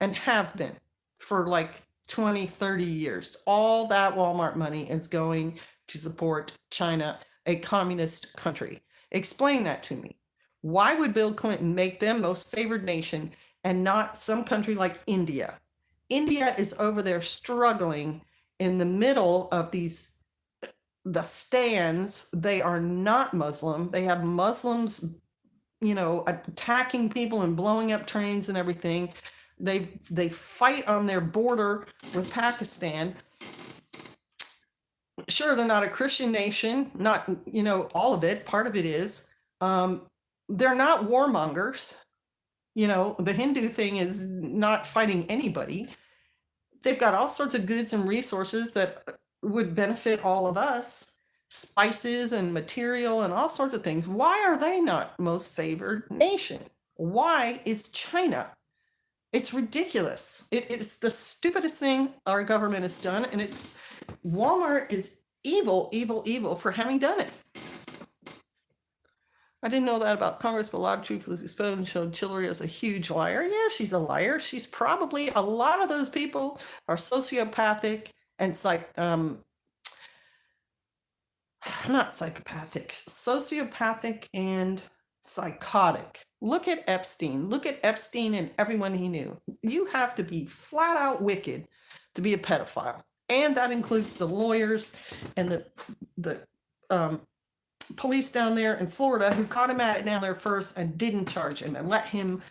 and have been for like 20, 30 years. All that Walmart money is going to support China, a communist country. Explain that to me. Why would Bill Clinton make them most favored nation and not some country like India? India is over there struggling in the middle of the stands. They are not Muslim. They have Muslims, attacking people and blowing up trains and everything. They fight on their border with Pakistan. Sure, they're not a Christian nation, not, all of it. Part of it is. They're not warmongers. The Hindu thing is not fighting anybody. They've got all sorts of goods and resources that would benefit all of us, spices and material and all sorts of things. Why are they not most favored nation? Why is China? It's ridiculous. It's the stupidest thing our government has done, and Walmart is evil, evil, evil for having done it. I didn't know that about Congress, but a lot of truth was exposed and showed Hillary as a huge liar. Yeah, she's a liar. She's probably, a lot of those people are sociopathic and not psychopathic, sociopathic and psychotic. Look at Epstein. Look at Epstein and everyone he knew. You have to be flat out wicked to be a pedophile. And that includes the lawyers and the police down there in Florida who caught him at it down there first and didn't charge him and let him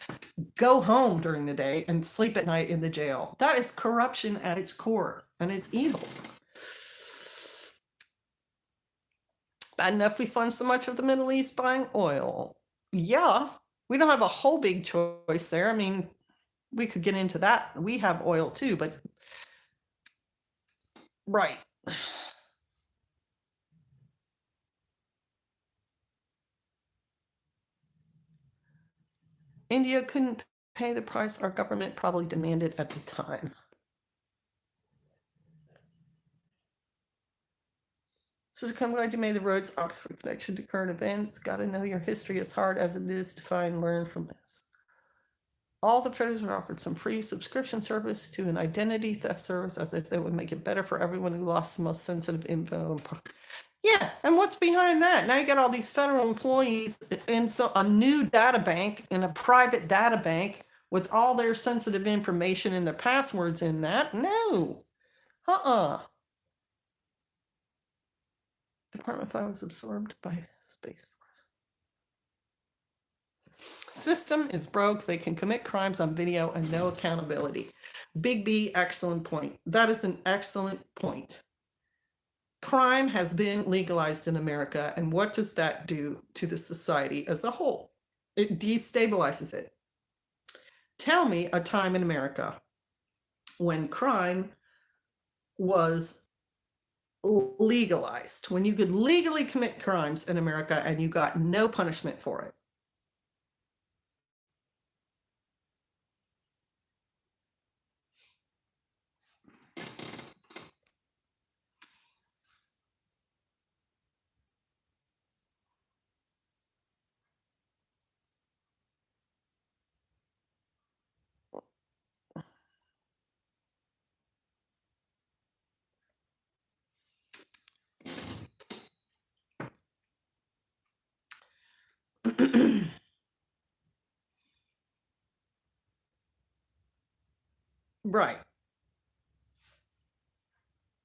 go home during the day and sleep at night in the jail. That is corruption at its core, and it's evil. Bad enough we fund so much of the Middle East buying oil. Yeah, we don't have a whole big choice there. I mean, we could get into that. We have oil too, but right. India couldn't pay the price our government probably demanded at the time. Sister, I'm glad you made the Rhodes Oxford connection to current events. Got to know your history as hard as it is to find and learn from this. All the traders are offered some free subscription service to an identity theft service as if they would make it better for everyone who lost the most sensitive info. Yeah, and what's behind that? Now you got all these federal employees in a new data bank, in a private data bank with all their sensitive information and their passwords in that. No. Department 5 was absorbed by Space Force. System is broke. They can commit crimes on video and no accountability. Big B, excellent point. That is an excellent point. Crime has been legalized in America, and what does that do to the society as a whole? It destabilizes it. Tell me a time in America when crime was legalized, when you could legally commit crimes in America and you got no punishment for it. Right.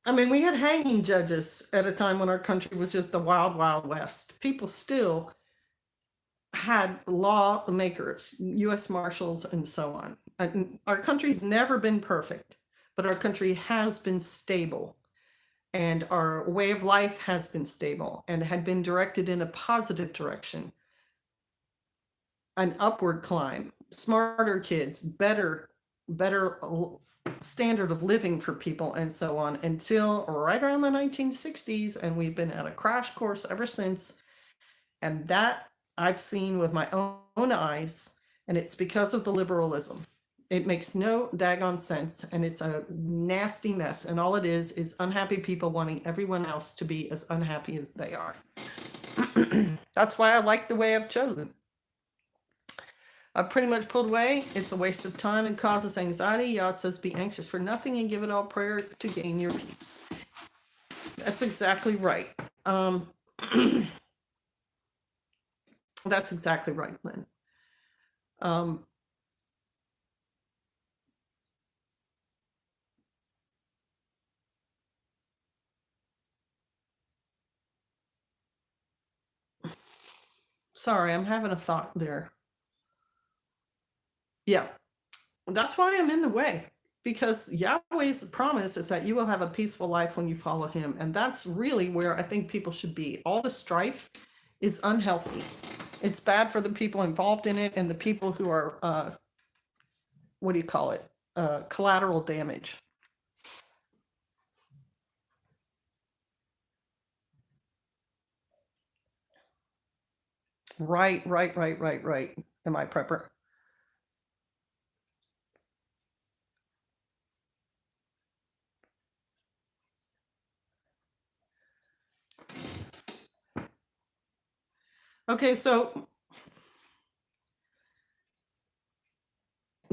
I mean, we had hanging judges at a time when our country was just the wild, wild west. People still had lawmakers, U.S. Marshals, and so on. And our country's never been perfect, but our country has been stable. And our way of life has been stable and had been directed in a positive direction. An upward climb, smarter kids, better better standard of living for people and so on until right around the 1960s. And we've been at a crash course ever since. And that I've seen with my own eyes. And it's because of the liberalism. It makes no daggone sense. And it's a nasty mess. And all it is unhappy people wanting everyone else to be as unhappy as they are. That's why I like the way I've chosen. I've pretty much pulled away. It's a waste of time and causes anxiety. Yah says, be anxious for nothing and give it all prayer to gain your peace. That's exactly right. That's exactly right, Lynn. Sorry, I'm having a thought there. Yeah, that's why I'm in the way. Because Yahweh's promise is that you will have a peaceful life when you follow him. And that's really where I think people should be. All the strife is unhealthy. It's bad for the people involved in it and the people who are, what do you call it? Collateral damage. Right. Am I prepper? Okay, so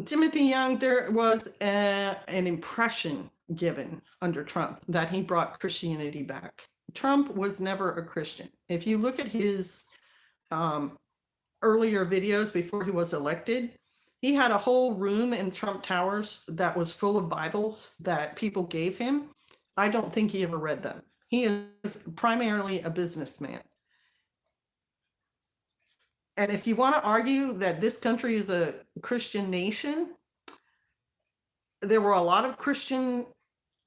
Timothy Young, there was an impression given under Trump that he brought Christianity back. Trump was never a Christian. If you look at his earlier videos before he was elected, he had a whole room in Trump Towers that was full of Bibles that people gave him. I don't think he ever read them. He is primarily a businessman. And if you want to argue that this country is a Christian nation, there were a lot of Christian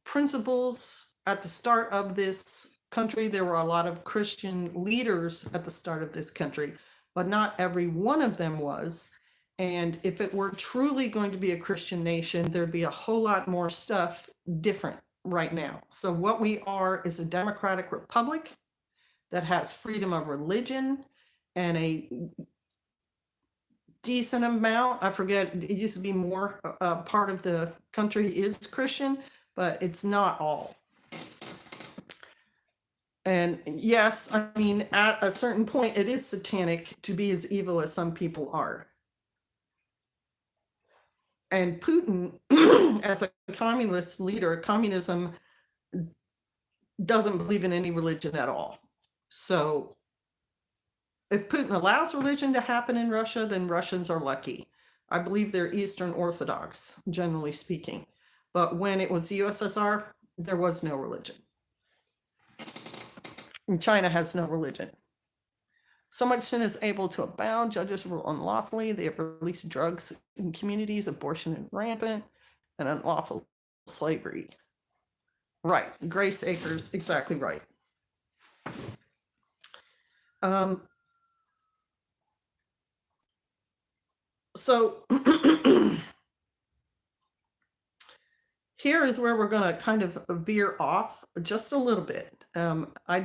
principles at the start of this country. There were a lot of Christian leaders at the start of this country, but not every one of them was. And if it were truly going to be a Christian nation, there'd be a whole lot more stuff different right now. So what we are is a democratic republic that has freedom of religion and a decent amount. I forget, it used to be more, part of the country is Christian, but it's not all. And yes, I mean, at a certain point, it is satanic to be as evil as some people are. And Putin, as a communist leader, communism doesn't believe in any religion at all. So if Putin allows religion to happen in Russia, then Russians are lucky. I believe they're Eastern Orthodox, generally speaking. But when it was the USSR, there was no religion. And China has no religion. So much sin is able to abound. Judges rule unlawfully. They have released drugs in communities. Abortion is rampant. And unlawful slavery. Right. Grace Acres, exactly right. So here is where we're going to kind of veer off just a little bit. I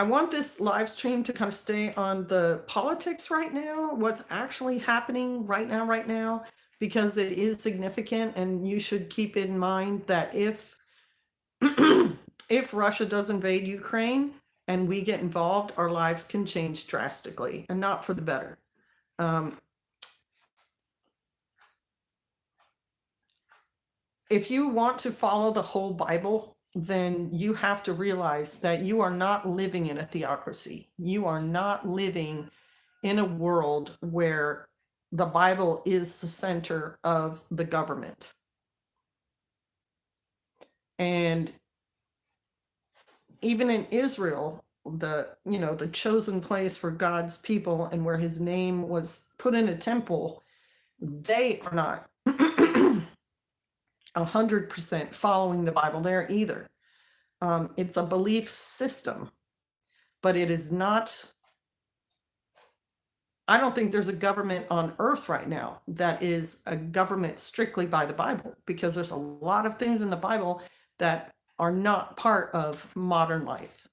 want this live stream to kind of stay on the politics right now, what's actually happening right now, because it is significant, and you should keep in mind that if Russia does invade Ukraine and we get involved, our lives can change drastically, and not for the better. If you want to follow the whole Bible, then you have to realize that you are not living in a theocracy. You are not living in a world where the Bible is the center of the government. And even in Israel, the chosen place for God's people and where his name was put in a temple, they are not 100% following the Bible there either. It's a belief system, but it is not I don't think there's a government on earth right now that is a government strictly by the Bible, because there's a lot of things in the Bible that are not part of modern life.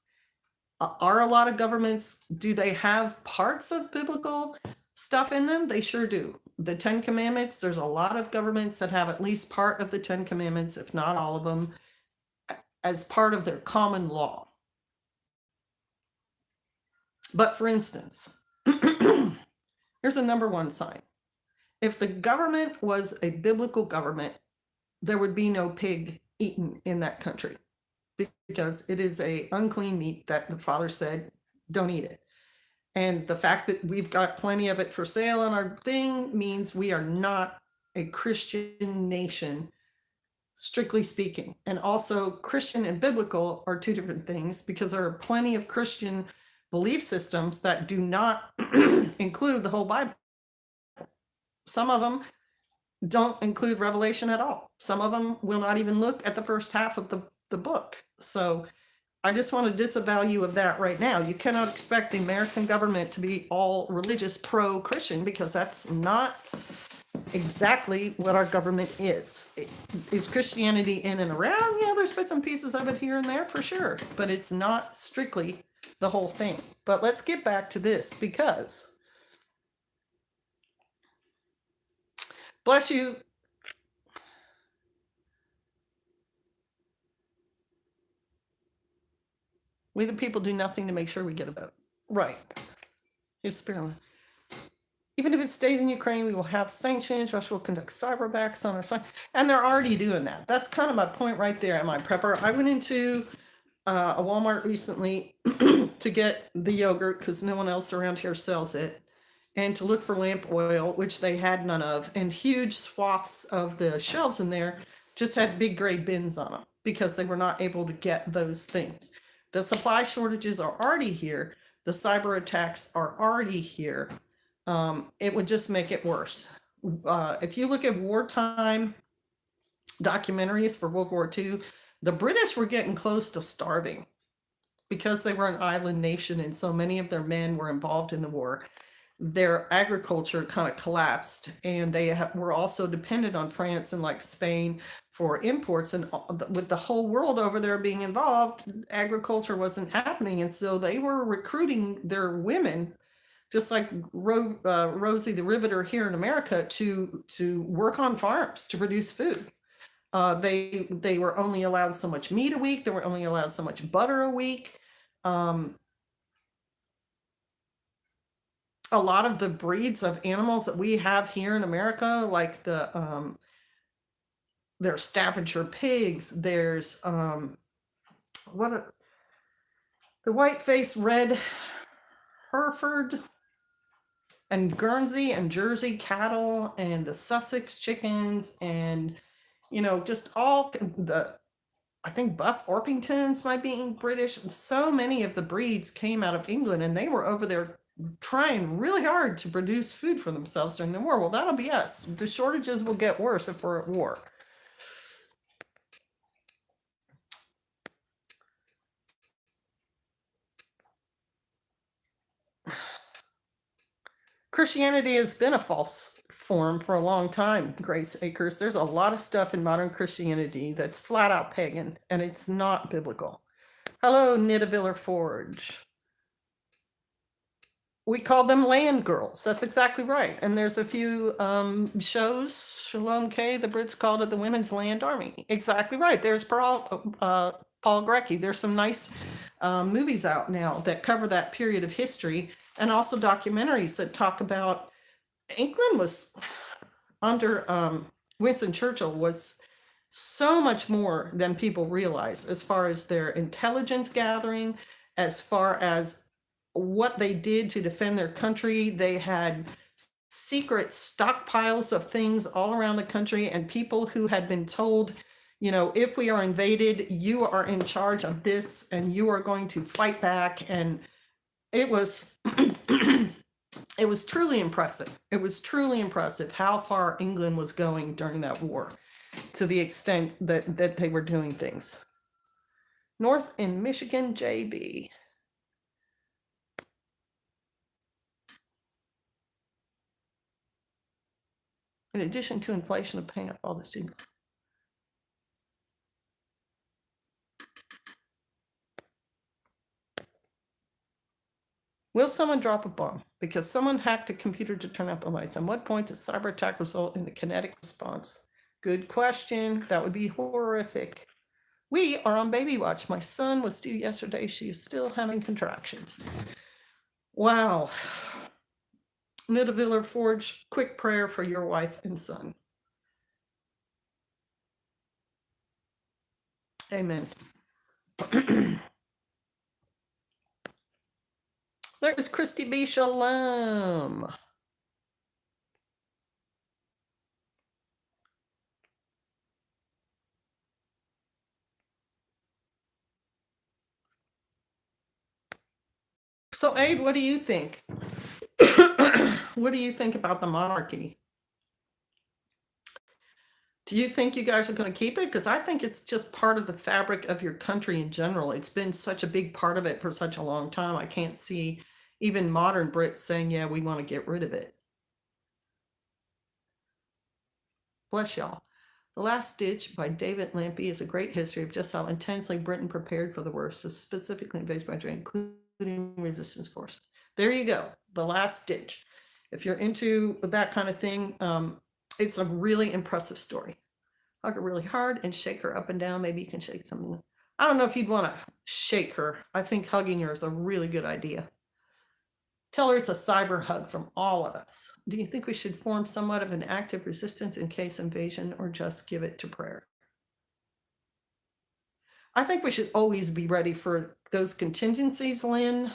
Are a lot of governments, do they have parts of biblical stuff in them? They sure do. The Ten Commandments, there's a lot of governments that have at least part of the Ten Commandments, if not all of them, as part of their common law. But for instance, here's a number one sign. If the government was a biblical government, there would be no pig eaten in that country, because it is a unclean meat that the Father said, don't eat it. And the fact that we've got plenty of it for sale on our thing means we are not a Christian nation, strictly speaking. And also, Christian and biblical are two different things, because there are plenty of Christian belief systems that do not include the whole Bible. Some of them don't include Revelation at all. Some of them will not even look at the first half of the book. So I just want to disavow you of that right now. You cannot expect the American government to be all religious pro-Christian, because that's not exactly what our government is. Is Christianity in and around? Yeah, there's bits and pieces of it here and there for sure, but it's not strictly the whole thing. But let's get back to this, because bless you. We the people do nothing to make sure we get a vote. Right. Here's Spearman. Even if it stays in Ukraine, we will have sanctions. Russia will conduct cyber attacks on our phone. And they're already doing that. That's kind of my point right there in my prepper. I went into a Walmart recently to get the yogurt, because no one else around here sells it, and to look for lamp oil, which they had none of. And huge swaths of the shelves in there just had big gray bins on them, because they were not able to get those things. The supply shortages are already here. The cyber attacks are already here. It would just make it worse. If you look at wartime documentaries for World War II, the British were getting close to starving, because they were an island nation and so many of their men were involved in the war. Their agriculture kind of collapsed, and they were also dependent on France and like Spain for imports, and with the whole world over there being involved, agriculture wasn't happening, and so they were recruiting their women, just like Rosie the Riveter here in America, to work on farms to produce food. They were only allowed so much meat a week. They were only allowed so much butter a week. A lot of the breeds of animals that we have here in America, like there's Staffordshire pigs, there's the white-faced red Hereford and Guernsey and Jersey cattle, and the Sussex chickens, and just all I think Buff Orpingtons might be British. So many of the breeds came out of England, and they were over there trying really hard to produce food for themselves during the war. Well, that'll be us. The shortages will get worse if we're at war. Christianity has been a false form for a long time, Grace Acres. There's a lot of stuff in modern Christianity that's flat out pagan, and it's not biblical. Hello, Nidavillar Forge. We call them land girls. That's exactly right. And there's a few shows. Shalom K, the Brits called it the Women's Land Army. Exactly right. There's Paul Grecki. There's some nice movies out now that cover that period of history, and also documentaries that talk about England was under Winston Churchill was so much more than people realize, as far as their intelligence gathering, as far as what they did to defend their country. They had secret stockpiles of things all around the country, and people who had been told, if we are invaded, you are in charge of this and you are going to fight back. And it was it was truly impressive. It was truly impressive how far England was going during that war, to the extent that they were doing things. North in Michigan, JB. in addition to inflation of paying up all the student. Will someone drop a bomb because someone hacked a computer to turn out the lights? At what point does cyber attack result in a kinetic response? Good question. That would be horrific. We are on baby watch. My son was due yesterday. She is still having contractions. Wow. Nidavillar Forge, quick prayer for your wife and son. Amen. There's Christy B. Shalom. So, Abe, what do you think? What do you think about the monarchy? Do you think you guys are going to keep it? Because I think it's just part of the fabric of your country in general. It's been such a big part of it for such a long time. I can't see even modern Brits saying, yeah, we want to get rid of it. Bless y'all. The Last Ditch by David Lampy is a great history of just how intensely Britain prepared for the worst, specifically invasion by Germany, including resistance forces. There you go. The Last Ditch. If you're into that kind of thing, it's a really impressive story. Hug her really hard and shake her up and down. Maybe you can shake something. I don't know if you'd want to shake her. I think hugging her is a really good idea. Tell her it's a cyber hug from all of us. Do you think we should form somewhat of an active resistance in case invasion, or just give it to prayer? I think we should always be ready for those contingencies, Lynn.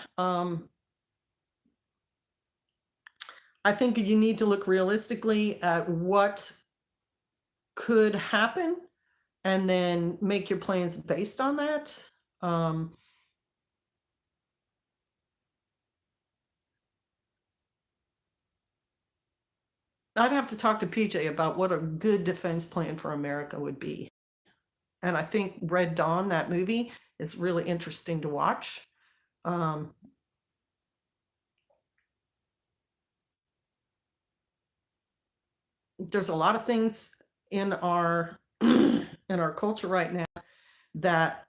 I think you need to look realistically at what could happen and then make your plans based on that. I'd have to talk to PJ about what a good defense plan for America would be. And I think Red Dawn, that movie, is really interesting to watch. There's a lot of things in our in our culture right now that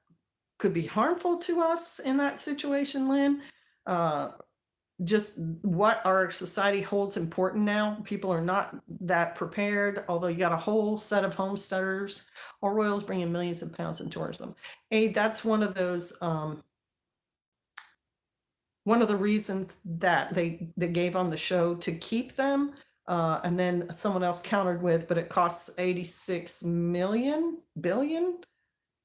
could be harmful to us in that situation, Lynn. Just what our society holds important now. People are not that prepared, although you got a whole set of homesteaders or royals bringing millions of pounds in tourism. That's one of those, one of the reasons that they gave on the show to keep them. And then someone else countered with, but it costs 86 billion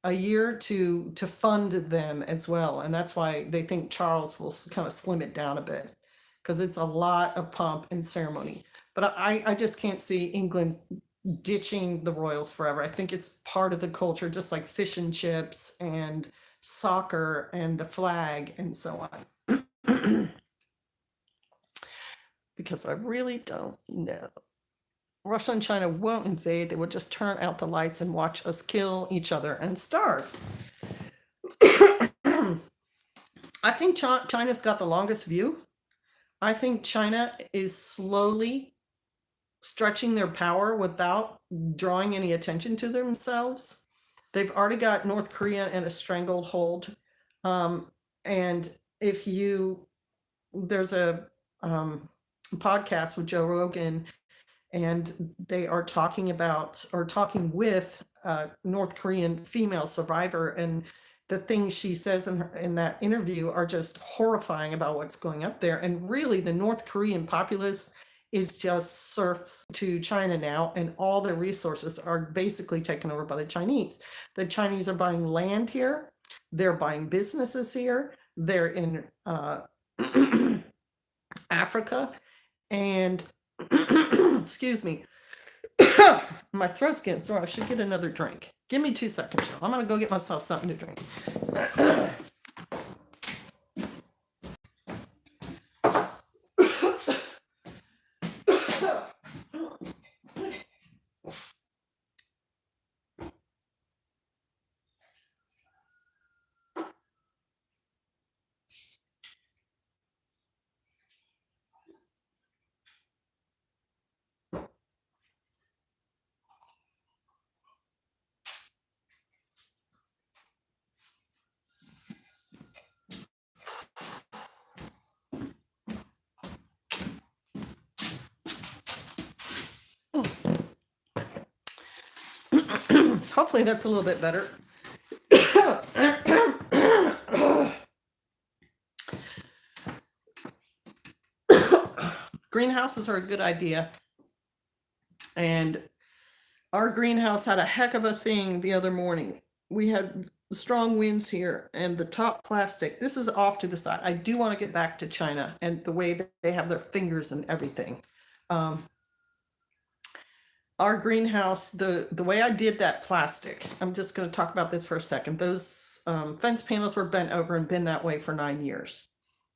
a year to fund them as well. And that's why they think Charles will kind of slim it down a bit, because it's a lot of pomp and ceremony. But I just can't see England ditching the royals forever. I think it's part of the culture, just like fish and chips and soccer and the flag and so on. Because I really don't know. Russia and China won't invade. They will just turn out the lights and watch us kill each other and starve. I think China's got the longest view. I think China is slowly stretching their power without drawing any attention to themselves. They've already got North Korea in a strangled hold. And if you, there's a podcast with Joe Rogan, and they are talking about, or talking with a North Korean female survivor, and the things she says in that interview are just horrifying about what's going up there. And really, the North Korean populace is just serfs to China now, and all their resources are basically taken over by the Chinese. The Chinese are buying land here, they're buying businesses here, they're in Africa, and excuse me, my throat's getting sore. I should get another drink. Give me 2 seconds, y'all. I'm gonna go get myself something to drink. Hopefully that's a little bit better. Greenhouses are a good idea. And our greenhouse had a heck of a thing the other morning. We had strong winds here, and the top plastic, this is off to the side. I do want to get back to China and the way that they have their fingers and everything. Our greenhouse, the way I did that plastic, I'm just going to talk about this for a second. Those fence panels were bent over and been that way for 9 years.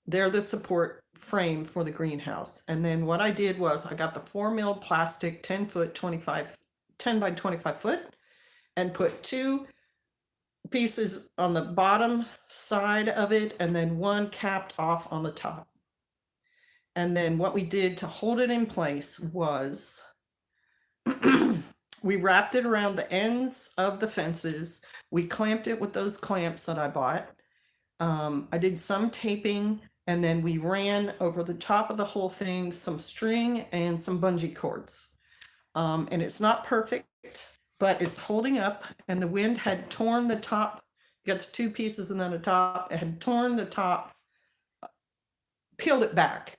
They're the support frame for the greenhouse. And then what I did was I got the 4 mil plastic, 10 foot, 10 by 25 foot, and put 2 pieces on the bottom side of it, and then 1 capped off on the top. And then what we did to hold it in place was we wrapped it around the ends of the fences. We clamped it with those clamps that I bought. I did some taping, and then we ran over the top of the whole thing some string and some bungee cords. And it's not perfect, but it's holding up, and the wind had torn the top. You got the 2 pieces and then the top. It had torn the top, peeled it back.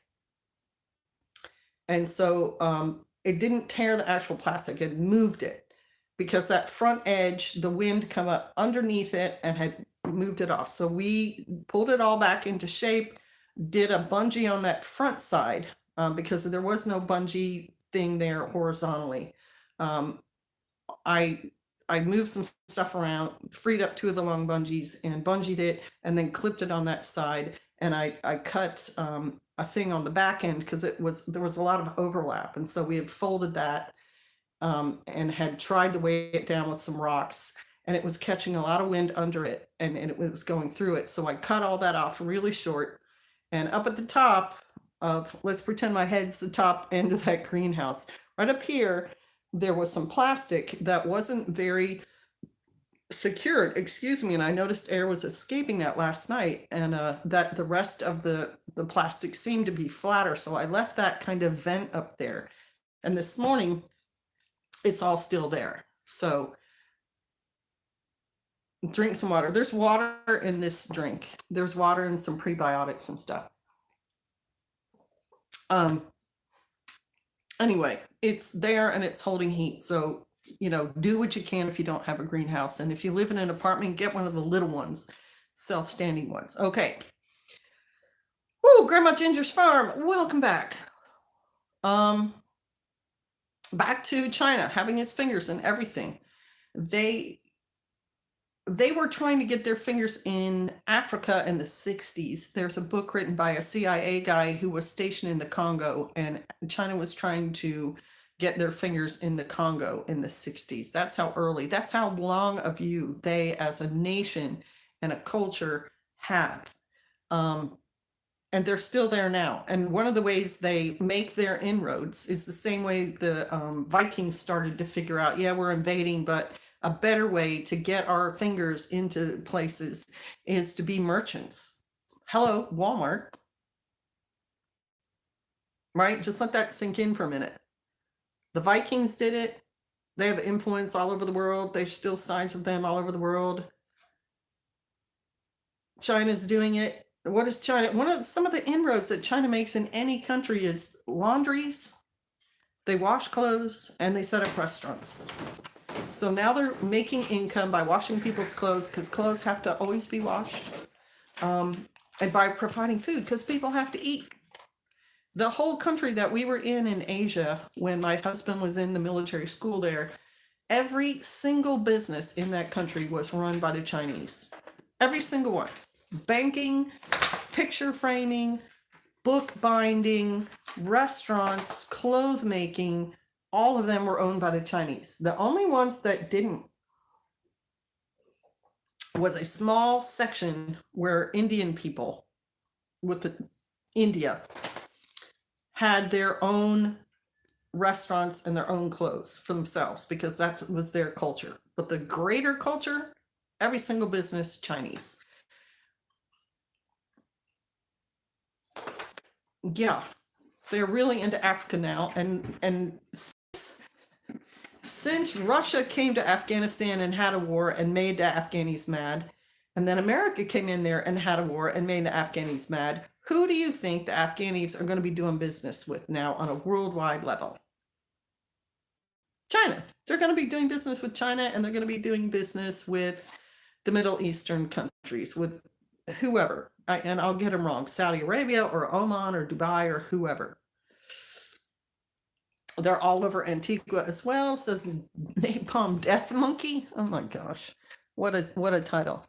And so it didn't tear the actual plastic, it moved it, because that front edge, the wind come up underneath it and had moved it off. So we pulled it all back into shape, did a bungee on that front side, because there was no bungee thing there horizontally. I moved some stuff around, freed up 2 of the long bungees and bungeed it, and then clipped it on that side. And I cut a thing on the back end because there was a lot of overlap, and so we had folded that and had tried to weigh it down with some rocks, and it was catching a lot of wind under it, and it was going through it. So I cut all that off really short, and up at the top of, let's pretend my head's the top end of that greenhouse, right up here, there was some plastic that wasn't very secured, excuse me, and I noticed air was escaping that last night, and that the rest of the plastic seemed to be flatter, so I left that kind of vent up there. And this morning, it's all still there. So drink some water. There's water in this drink. There's water and some prebiotics and stuff. Anyway, it's there and it's holding heat. So, do what you can if you don't have a greenhouse. And if you live in an apartment, get one of the little ones, self-standing ones. Okay. Woo, Grandma Ginger's farm. Welcome back. Back to China, having his fingers in everything. They were trying to get their fingers in Africa in the 60s. There's a book written by a CIA guy who was stationed in the Congo, and China was trying to get their fingers in the Congo in the 60s. That's how long a view they as a nation and a culture had. And they're still there now. And one of the ways they make their inroads is the same way the Vikings started to figure out, yeah, we're invading, but a better way to get our fingers into places is to be merchants. Hello, Walmart. Right? Just let that sink in for a minute. The Vikings did it. They have influence all over the world. There's still signs of them all over the world. China's doing it. What is China? Some of the inroads that China makes in any country is laundries. They wash clothes and they set up restaurants. So now they're making income by washing people's clothes, because clothes have to always be washed, and by providing food, because people have to eat. The whole country that we were in Asia, when my husband was in the military school there, every single business in that country was run by the Chinese. Every single one. Banking, picture framing, book binding, restaurants, clothes making, all of them were owned by the Chinese. The only ones that didn't was a small section where Indian people India had their own restaurants and their own clothes for themselves, because that was their culture. But the greater culture, every single business, Chinese. Yeah, they're really into Africa now, and since Russia came to Afghanistan and had a war and made the Afghanis mad, and then America came in there and had a war and made the Afghanis mad, who do you think the Afghanis are going to be doing business with now on a worldwide level? China. They're going to be doing business with China, and they're going to be doing business with the Middle Eastern countries, with whoever. And I'll get them wrong, Saudi Arabia or Oman or Dubai or whoever. They're all over Antigua as well, says Napalm Death Monkey. Oh my gosh. What a title.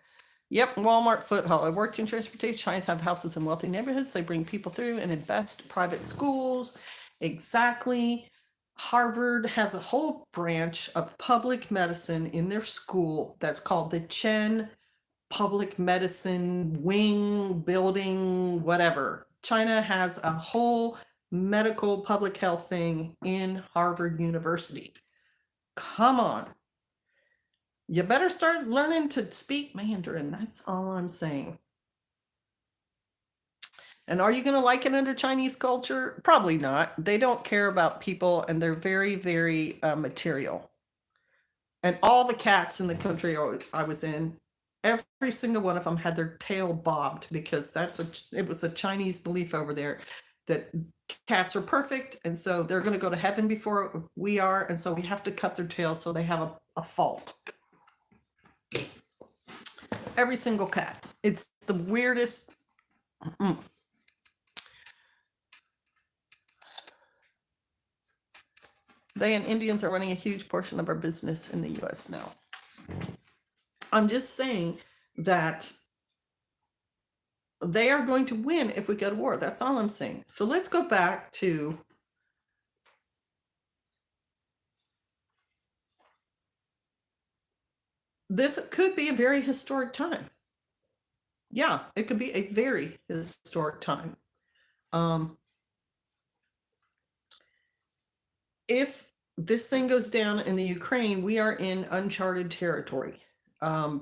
Yep, Walmart Foothold. I worked in transportation. Chinese have houses in wealthy neighborhoods. They bring people through and invest private schools. Exactly. Harvard has a whole branch of public medicine in their school that's called the Chen Public Medicine Wing Building, whatever. China has a whole medical public health thing in Harvard University. Come on. You better start learning to speak Mandarin. That's all I'm saying. And are you going to like it under Chinese culture? Probably not. They don't care about people, and they're very, very material. And all the cats in the country I was in, every single one of them had their tail bobbed, because it was a Chinese belief over there that cats are perfect, and so they're going to go to heaven before we are, and so we have to cut their tails so they have a fault. Every single cat. It's the weirdest. They and Indians are running a huge portion of our business in the US now. I'm just saying that they are going to win if we go to war. That's all I'm saying. So let's go back to this. Could be a very historic time. Yeah, it could be a very historic time. If this thing goes down in the Ukraine, we are in uncharted territory,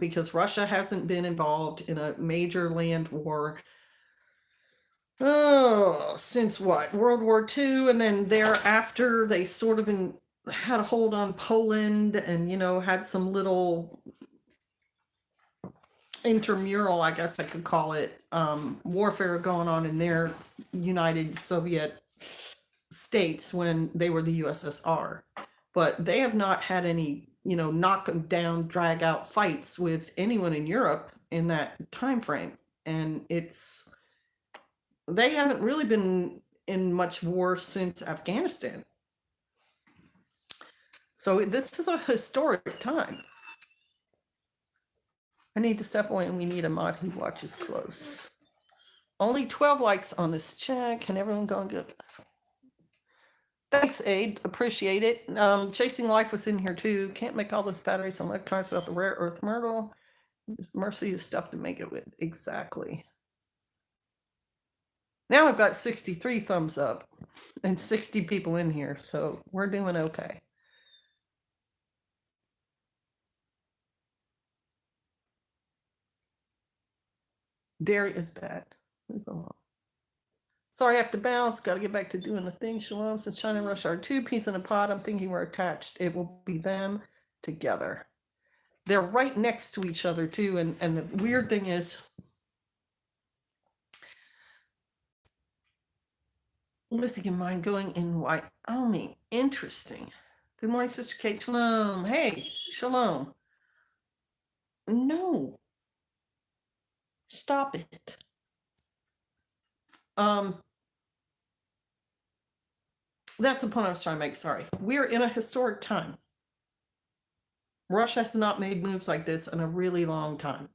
because Russia hasn't been involved in a major land war since what? World War II, and then thereafter they sort of had a hold on Poland, and had some little intramural, I guess I could call it, warfare going on in their United Soviet states when they were the USSR. But they have not had any, knock down, drag out fights with anyone in Europe in that time frame. And they haven't really been in much war since Afghanistan. So this is a historic time. I need to step away, and we need a mod who watches close. Only 12 likes on this chat. Can everyone go and get this? Thanks, Aid. Appreciate it. Chasing Life was in here too. Can't make all those batteries and electronics without the rare earth metal. Mercy is stuff to make it with. Exactly. Now I've got 63 thumbs up and 60 people in here, so we're doing okay. Dairy is bad. Move along. Sorry, I have to bounce. Got to get back to doing the thing. Shalom. Since China and Russia are two peas in a pod, I'm thinking we're attached. It will be them together. They're right next to each other too, and the weird thing is, lithium mine going in Wyoming. Interesting. Good morning, Sister Kate. Shalom. Hey, shalom. No. Stop it. That's the point I was trying to make. Sorry. We're in a historic time. Russia has not made moves like this in a really long time.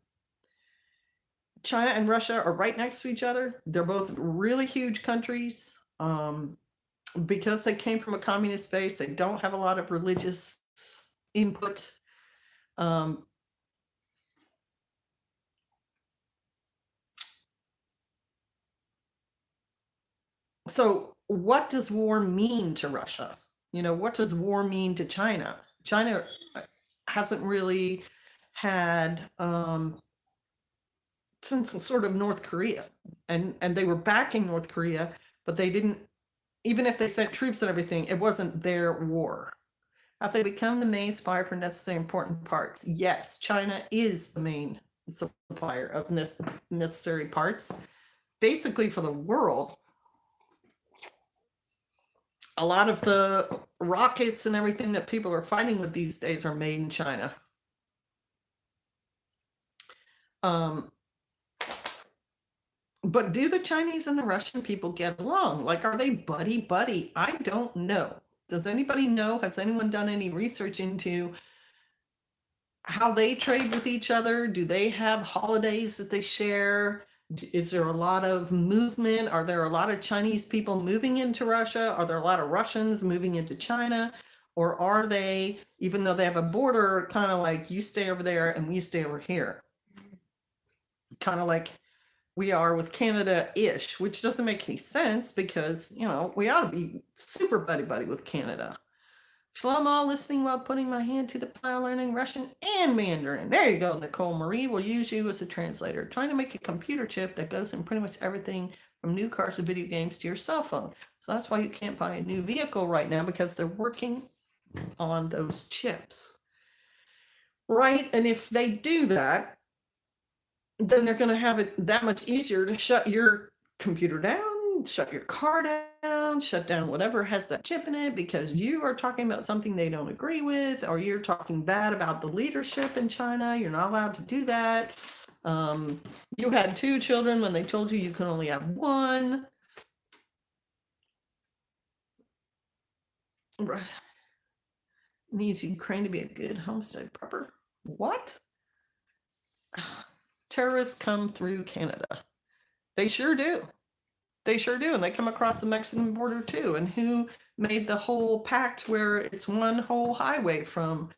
China and Russia are right next to each other. They're both really huge countries. Because they came from a communist base, they don't have a lot of religious input. So what does war mean to Russia? What does war mean to China? China hasn't really had since sort of North Korea, and they were backing North Korea, but they didn't, even if they sent troops and everything, it wasn't their war. Have they become the main supplier for necessary important parts? Yes, China is the main supplier of necessary parts, basically for the world. A lot of the rockets and everything that people are fighting with these days are made in China. But do the Chinese and the Russian people get along? Like, are they buddy buddy? I don't know. Does anybody know? Has anyone done any research into how they trade with each other? Do they have holidays that they share? Is there a lot of movement? Are there a lot of Chinese people moving into Russia? Are there a lot of Russians moving into China? Or are they, even though they have a border, kind of like you stay over there and we stay over here? Kind of like we are with Canada-ish, which doesn't make any sense because, we ought to be super buddy-buddy with Canada. Shlomo, listening while putting my hand to the plow, learning Russian and Mandarin. There you go, Nicole Marie. Will use you as a translator. Trying to make a computer chip that goes in pretty much everything from new cars to video games to your cell phone. So that's why you can't buy a new vehicle right now, because they're working on those chips. Right? And if they do that, then they're going to have it that much easier to shut your computer down, shut your car down, shut down whatever has that chip in it, because you are talking about something they don't agree with, or you're talking bad about the leadership in China. You're not allowed to do that. You had 2 children when they told you you can only have 1. Needs Ukraine to be a good homestead prepper. What? Terrorists come through Canada. They sure do. They sure do. And they come across the Mexican border too. And who made the whole pact where it's one whole highway from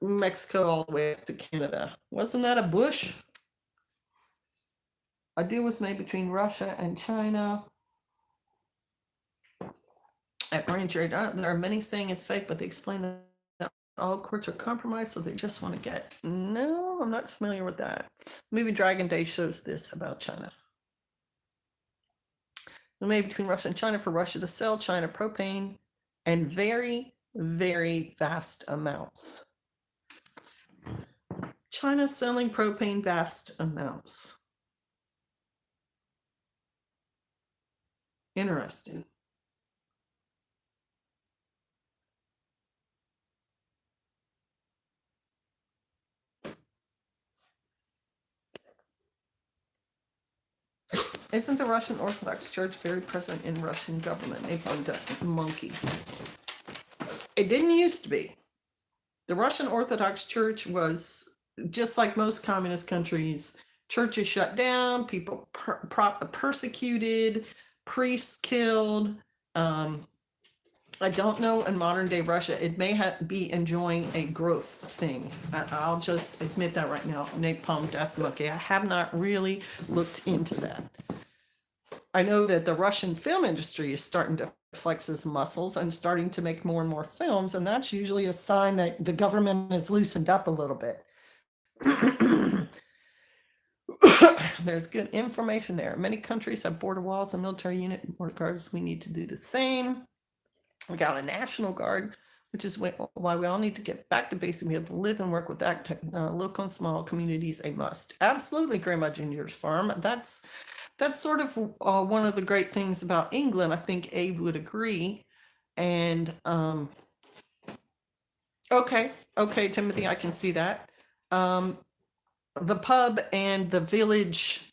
Mexico all the way up to Canada? Wasn't that a Bush? A deal was made between Russia and China at grain trade. There are many saying it's fake, but they explain that all courts are compromised, so they just want to get. No, I'm not familiar with that. Movie Dragon Day shows this about China. Made between Russia and China for Russia to sell China propane and very, very vast amounts. China selling propane vast amounts. Interesting. Isn't the Russian Orthodox Church very present in Russian government? A monkey. It didn't used to be. The Russian Orthodox Church was, just like most communist countries, churches shut down, people persecuted, priests killed. I don't know in modern day Russia. It may be enjoying a growth thing. I'll just admit that right now. Napalm Death Monkey. I have not really looked into that. I know that the Russian film industry is starting to flex its muscles and starting to make more and more films, and that's usually a sign that the government has loosened up a little bit. There's good information there. Many countries have border walls and military unit border guards. We need to do the same. We got a National Guard, which is why we all need to get back to basic. We have to live and work with that local and small communities. A must. Absolutely, Grandma Ginger's Farm. That's sort of one of the great things about England. I think Abe would agree. And okay, Timothy, I can see that. The pub and the village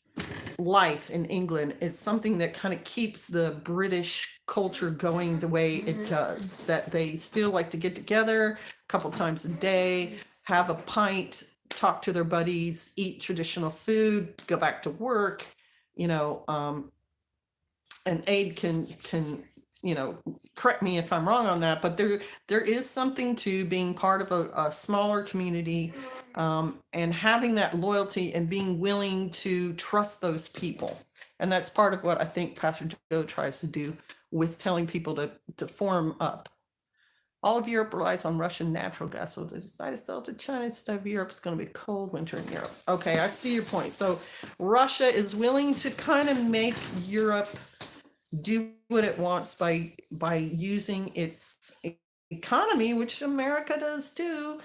life in England is something that kind of keeps the British culture going the way it does. That they still like to get together a couple times a day, have a pint, talk to their buddies, eat traditional food, go back to work. And Abe can correct me if I'm wrong on that, but there is something to being part of a smaller community, and having that loyalty and being willing to trust those people. And that's part of what I think Pastor Joe tries to do with telling people to form up. All of Europe relies on Russian natural gas, so if they decide to sell to China instead of Europe, it's going to be a cold winter in Europe. Okay, I see your point. So Russia is willing to kind of make Europe do what it wants by using its economy, which America does too.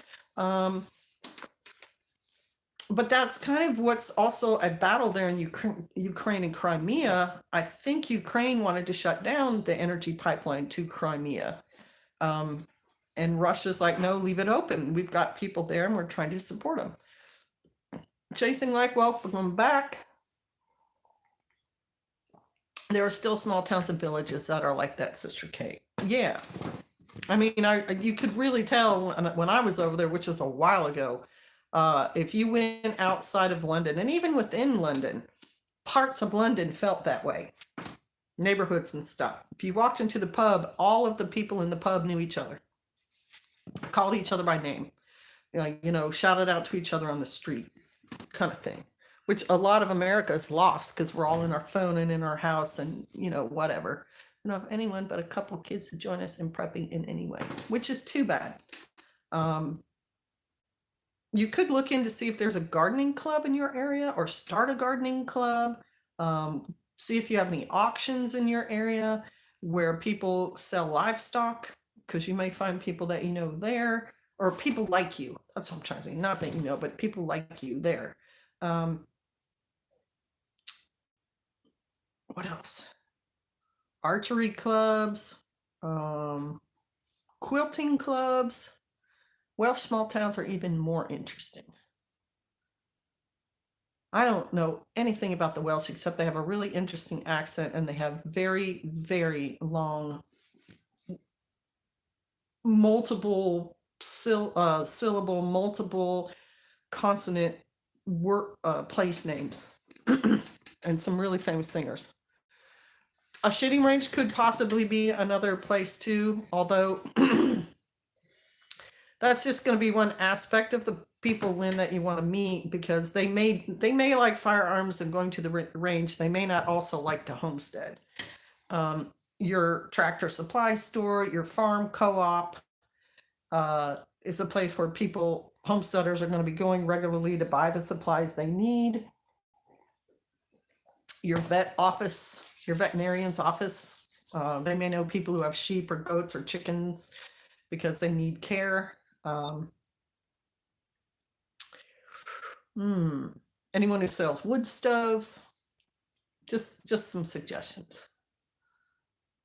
But that's kind of what's also a battle there in Ukraine and Crimea. I think Ukraine wanted to shut down the energy pipeline to Crimea. And Russia's like, no, leave it open. We've got people there and we're trying to support them. Chasing life, welcome them back. There are still small towns and villages that are like that, Sister Kate. Yeah. I mean, you could really tell when I was over there, which was a while ago, if you went outside of London and even within London, parts of London felt that way. Neighborhoods and stuff. If you walked into the pub, all of the people in the pub knew each other, called each other by name, shouted out to each other on the street, kind of thing, which a lot of America is lost because we're all in our phone and in our house and, whatever. We don't have anyone but a couple of kids to join us in prepping in any way, which is too bad. You could look in to see if there's a gardening club in your area or start a gardening club. See if you have any auctions in your area where people sell livestock, because you may find people that you know there, or people like you. That's what I'm trying to say. Not that you know, but people like you there. What else? Archery clubs, quilting clubs. Welsh small towns are even more interesting. I don't know anything about the Welsh except they have a really interesting accent and they have very, very long, multiple syllable, multiple consonant place names and some really famous singers. A shooting range could possibly be another place too, although that's just going to be one aspect of the people, Lynn, that you want to meet, because they may like firearms and going to the range. They may not also like to homestead. Your tractor supply store, your farm co-op is a place where homesteaders are going to be going regularly to buy the supplies they need. Your veterinarian's office. They may know people who have sheep or goats or chickens because they need care. Anyone who sells wood stoves. Just some suggestions.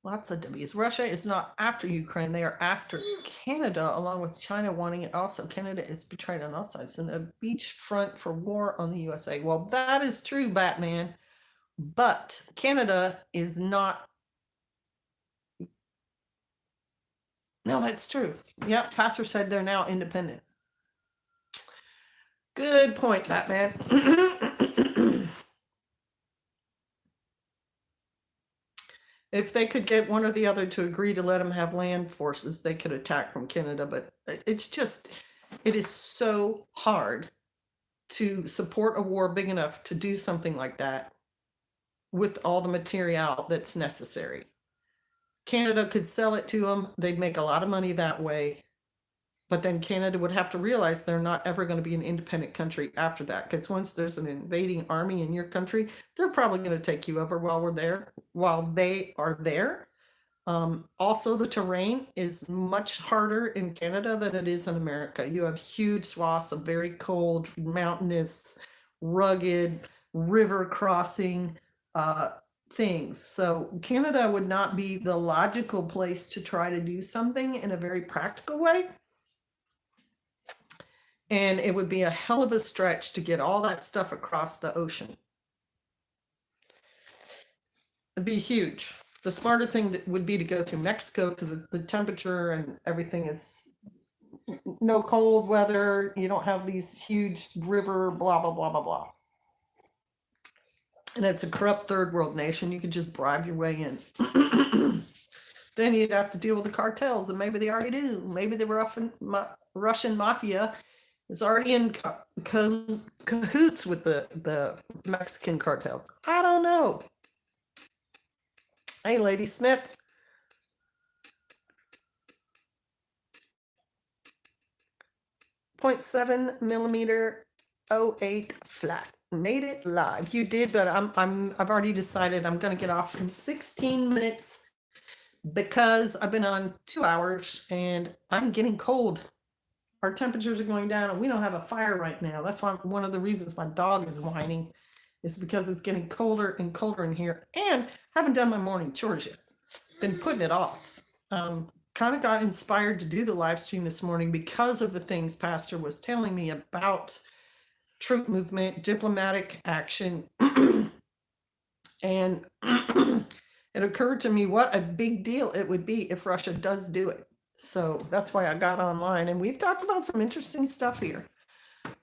Lots of W's. Russia is not after Ukraine. They are after Canada, along with China wanting it also. Canada is betrayed on all sides and a beachfront for war on the USA. Well, that is true, Batman. But Canada is not. No, that's true. Yep, Pastor said they're now independent. Good point, Batman. If they could get one or the other to agree to let them have land forces, they could attack from Canada. But it is so hard to support a war big enough to do something like that with all the material that's necessary. Canada could sell it to them. They'd make a lot of money that way. But then Canada would have to realize they're not ever going to be an independent country after that. Because once there's an invading army in your country, they're probably going to take you over while they are there. Also, the terrain is much harder in Canada than it is in America. You have huge swaths of very cold, mountainous, rugged, river crossing things. So Canada would not be the logical place to try to do something in a very practical way. And it would be a hell of a stretch to get all that stuff across the ocean. It'd be huge. The smarter thing would be to go through Mexico because the temperature and everything is no cold weather. You don't have these huge river, blah, blah, blah, blah, blah. And it's a corrupt third world nation. You could just bribe your way in. Then you'd have to deal with the cartels, and maybe they already do. Maybe the Russian mafia is already in cahoots with the Mexican cartels. I don't know. Hey, Lady Smith. .7mm 08 flat. Made it live. You did, but I've already decided I'm going to get off in 16 minutes because I've been on 2 hours and I'm getting cold. Our temperatures are going down and we don't have a fire right now. That's why one of the reasons my dog is whining is because it's getting colder and colder in here, and haven't done my morning chores yet. Been putting it off. Kind of got inspired to do the live stream this morning because of the things Pastor was telling me about troop movement, diplomatic action, and it occurred to me what a big deal it would be if Russia does do it. So that's why I got online, and we've talked about some interesting stuff here.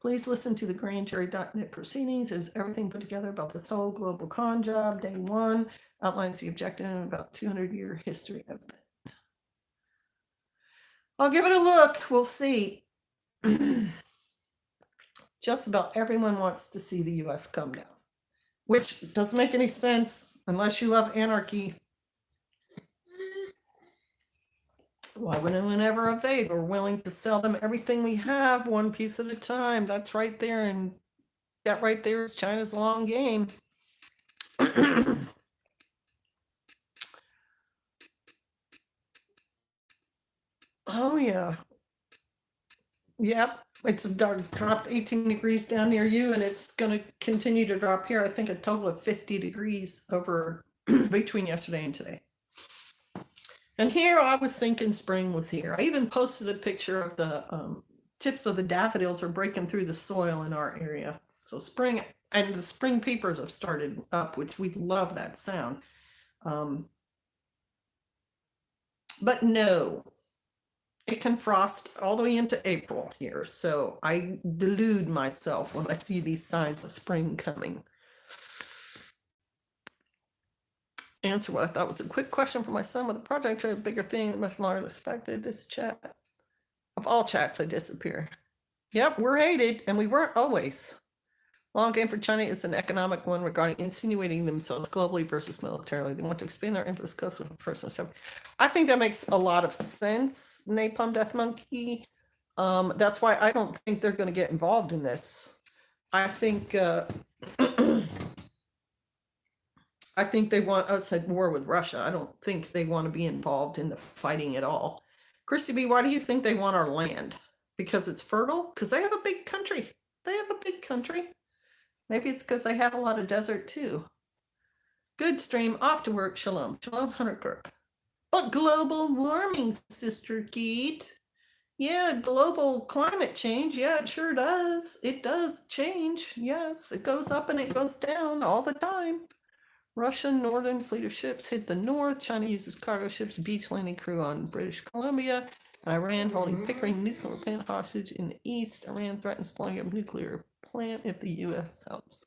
Please listen to the grandjury.net proceedings. There's everything put together about this whole global con job. Day one outlines the objective and about 200-year history of it. I'll give it a look. We'll see. Just about everyone wants to see the U.S. come down, which doesn't make any sense unless you love anarchy. Why would anyone ever evade? We're willing to sell them everything we have, one piece at a time. That's right there, and that right there is China's long game. Oh yeah. Yep. It's dropped 18 degrees down near you, and it's going to continue to drop here. I think a total of 50 degrees over between yesterday and today. And here I was thinking spring was here. I even posted a picture of the tips of the daffodils are breaking through the soil in our area. So spring, and the spring peepers have started up, which we love that sound. But no, it can frost all the way into April here. So I delude myself when I see these signs of spring coming. Answer what I thought was a quick question for my son with a project or a bigger thing, much longer than expected. This chat, of all chats, I disappear. Yep, we're hated, and we weren't always. Long game for China is an economic one regarding insinuating themselves globally versus militarily. They want to expand their influence coast first and second. I think that makes a lot of sense, Napalm Death Monkey. That's why I don't think they're going to get involved in this. I think I think they want us at war with Russia. I don't think they want to be involved in the fighting at all. Christy B, why do you think they want our land? Because it's fertile? Because they have a big country. They have a big country. Maybe it's because they have a lot of desert too. Good stream. Off to work. Shalom. Shalom, Hunter Kirk. But global warming, Sister Geet. Yeah, global climate change. Yeah, it sure does. It does change. Yes, it goes up and it goes down all the time. Russian Northern Fleet of ships hit the north. China uses cargo ships, beach landing crew on British Columbia. And Iran holding Pickering nuclear plant hostage in the east. Iran threatens blowing up nuclear plant if the U.S. helps.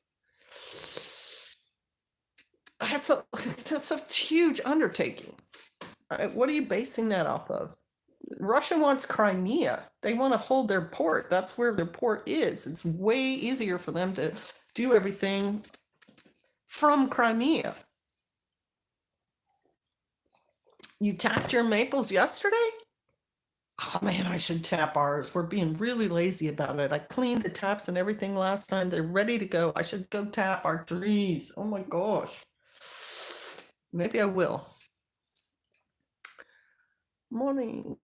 That's a huge undertaking. What are you basing that off of? Russia wants Crimea. They want to hold their port. That's where their port is. It's way easier for them to do everything from Crimea. You tapped your maples yesterday? Oh man, I should tap ours. We're being really lazy about it. I cleaned the taps and everything last time. They're ready to go. I should go tap our trees. Oh my gosh. Maybe I will. Morning.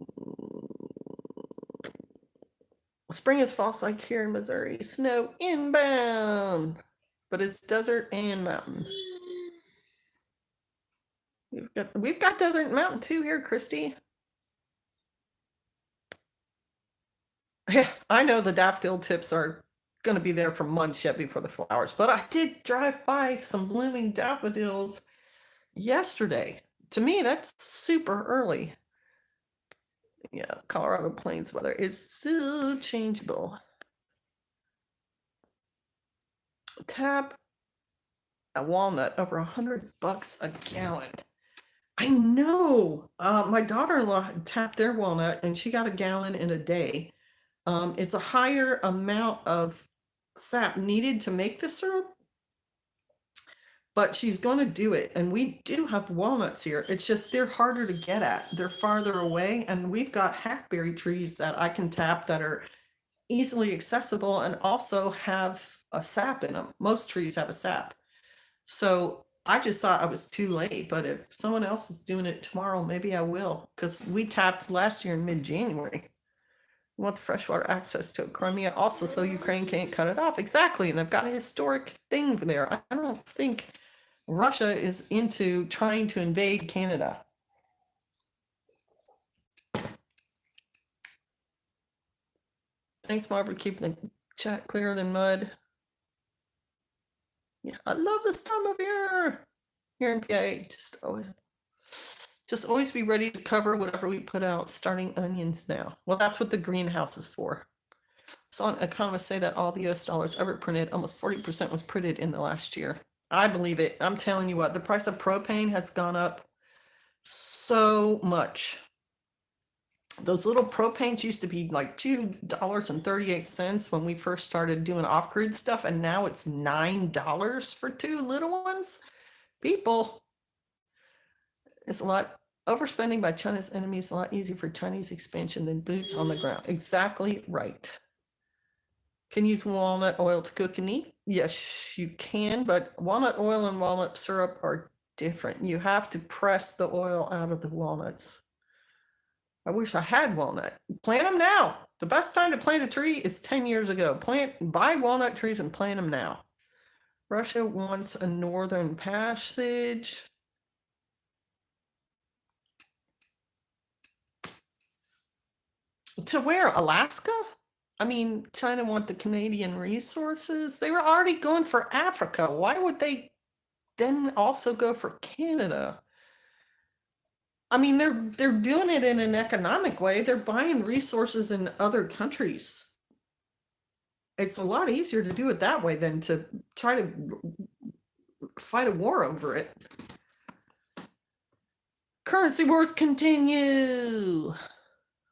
Spring is false like here in Missouri. Snow inbound. But it's desert and mountain. We've got desert and mountain too here, Christy. Yeah, I know the daffodil tips are going to be there for months yet before the flowers, but I did drive by some blooming daffodils yesterday. To me, that's super early. Yeah, Colorado Plains weather is so changeable. Tap a walnut over $100 a gallon. I know. My daughter-in-law tapped their walnut and she got a gallon in a day. It's a higher amount of sap needed to make the syrup, but she's going to do it. And we do have walnuts here. It's just they're harder to get at. They're farther away, and we've got hackberry trees that I can tap that are easily accessible and also have a sap in them. Most trees have a sap. So I just thought I was too late, but if someone else is doing it tomorrow, maybe I will, because we tapped last year in mid-January. We want the freshwater access to Crimea also, so Ukraine can't cut it off. Exactly, and they've got a historic thing there. I don't think Russia is into trying to invade Canada. Thanks, Margaret, keeping the chat clearer than mud. Yeah, I love this time of year here in PA. Just always be ready to cover whatever we put out, starting onions now. Well, that's what the greenhouse is for. So economists say that all the US dollars ever printed, almost 40% was printed in the last year. I believe it. I'm telling you what, the price of propane has gone up so much. Those little propanes used to be like $2.38 when we first started doing off-grid stuff, and now it's $9 for two little ones. People, it's a lot. Overspending by China's enemies is a lot easier for Chinese expansion than boots on the ground. Exactly right. Can you use walnut oil to cook and eat? Yes, you can, but walnut oil and walnut syrup are different. You have to press the oil out of the walnuts. I wish I had walnut. Plant them now. The best time to plant a tree is 10 years ago. Buy walnut trees and plant them now. Russia wants a northern passage. To where? Alaska? I mean, China want the Canadian resources. They were already going for Africa. Why would they then also go for Canada? I mean, they're doing it in an economic way. They're buying resources in other countries. It's a lot easier to do it that way than to try to fight a war over it. Currency wars continue.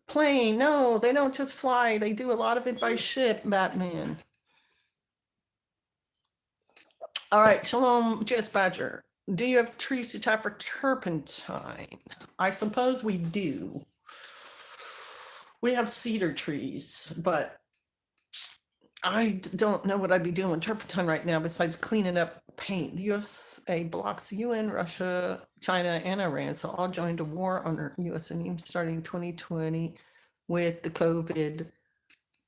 Plane, no, they don't just fly. They do a lot of it by ship, Batman. All right, Shalom, Jess Badger. Do you have trees to tap for turpentine? I suppose we do. We have cedar trees, but I don't know what I'd be doing with turpentine right now besides cleaning up paint. The USA blocks UN, Russia, China, and Iran, so all joined a war on the US and starting 2020 with the COVID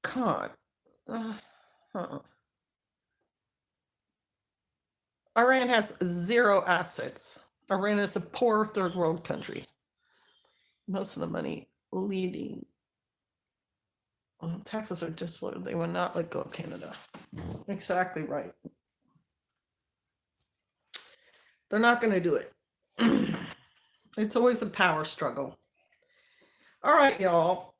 con. Iran has zero assets. Iran is a poor third world country. Most of the money leading. Well, taxes are just low. They will not let go of Canada. Exactly right. They're not going to do it. It's always a power struggle. All right, y'all.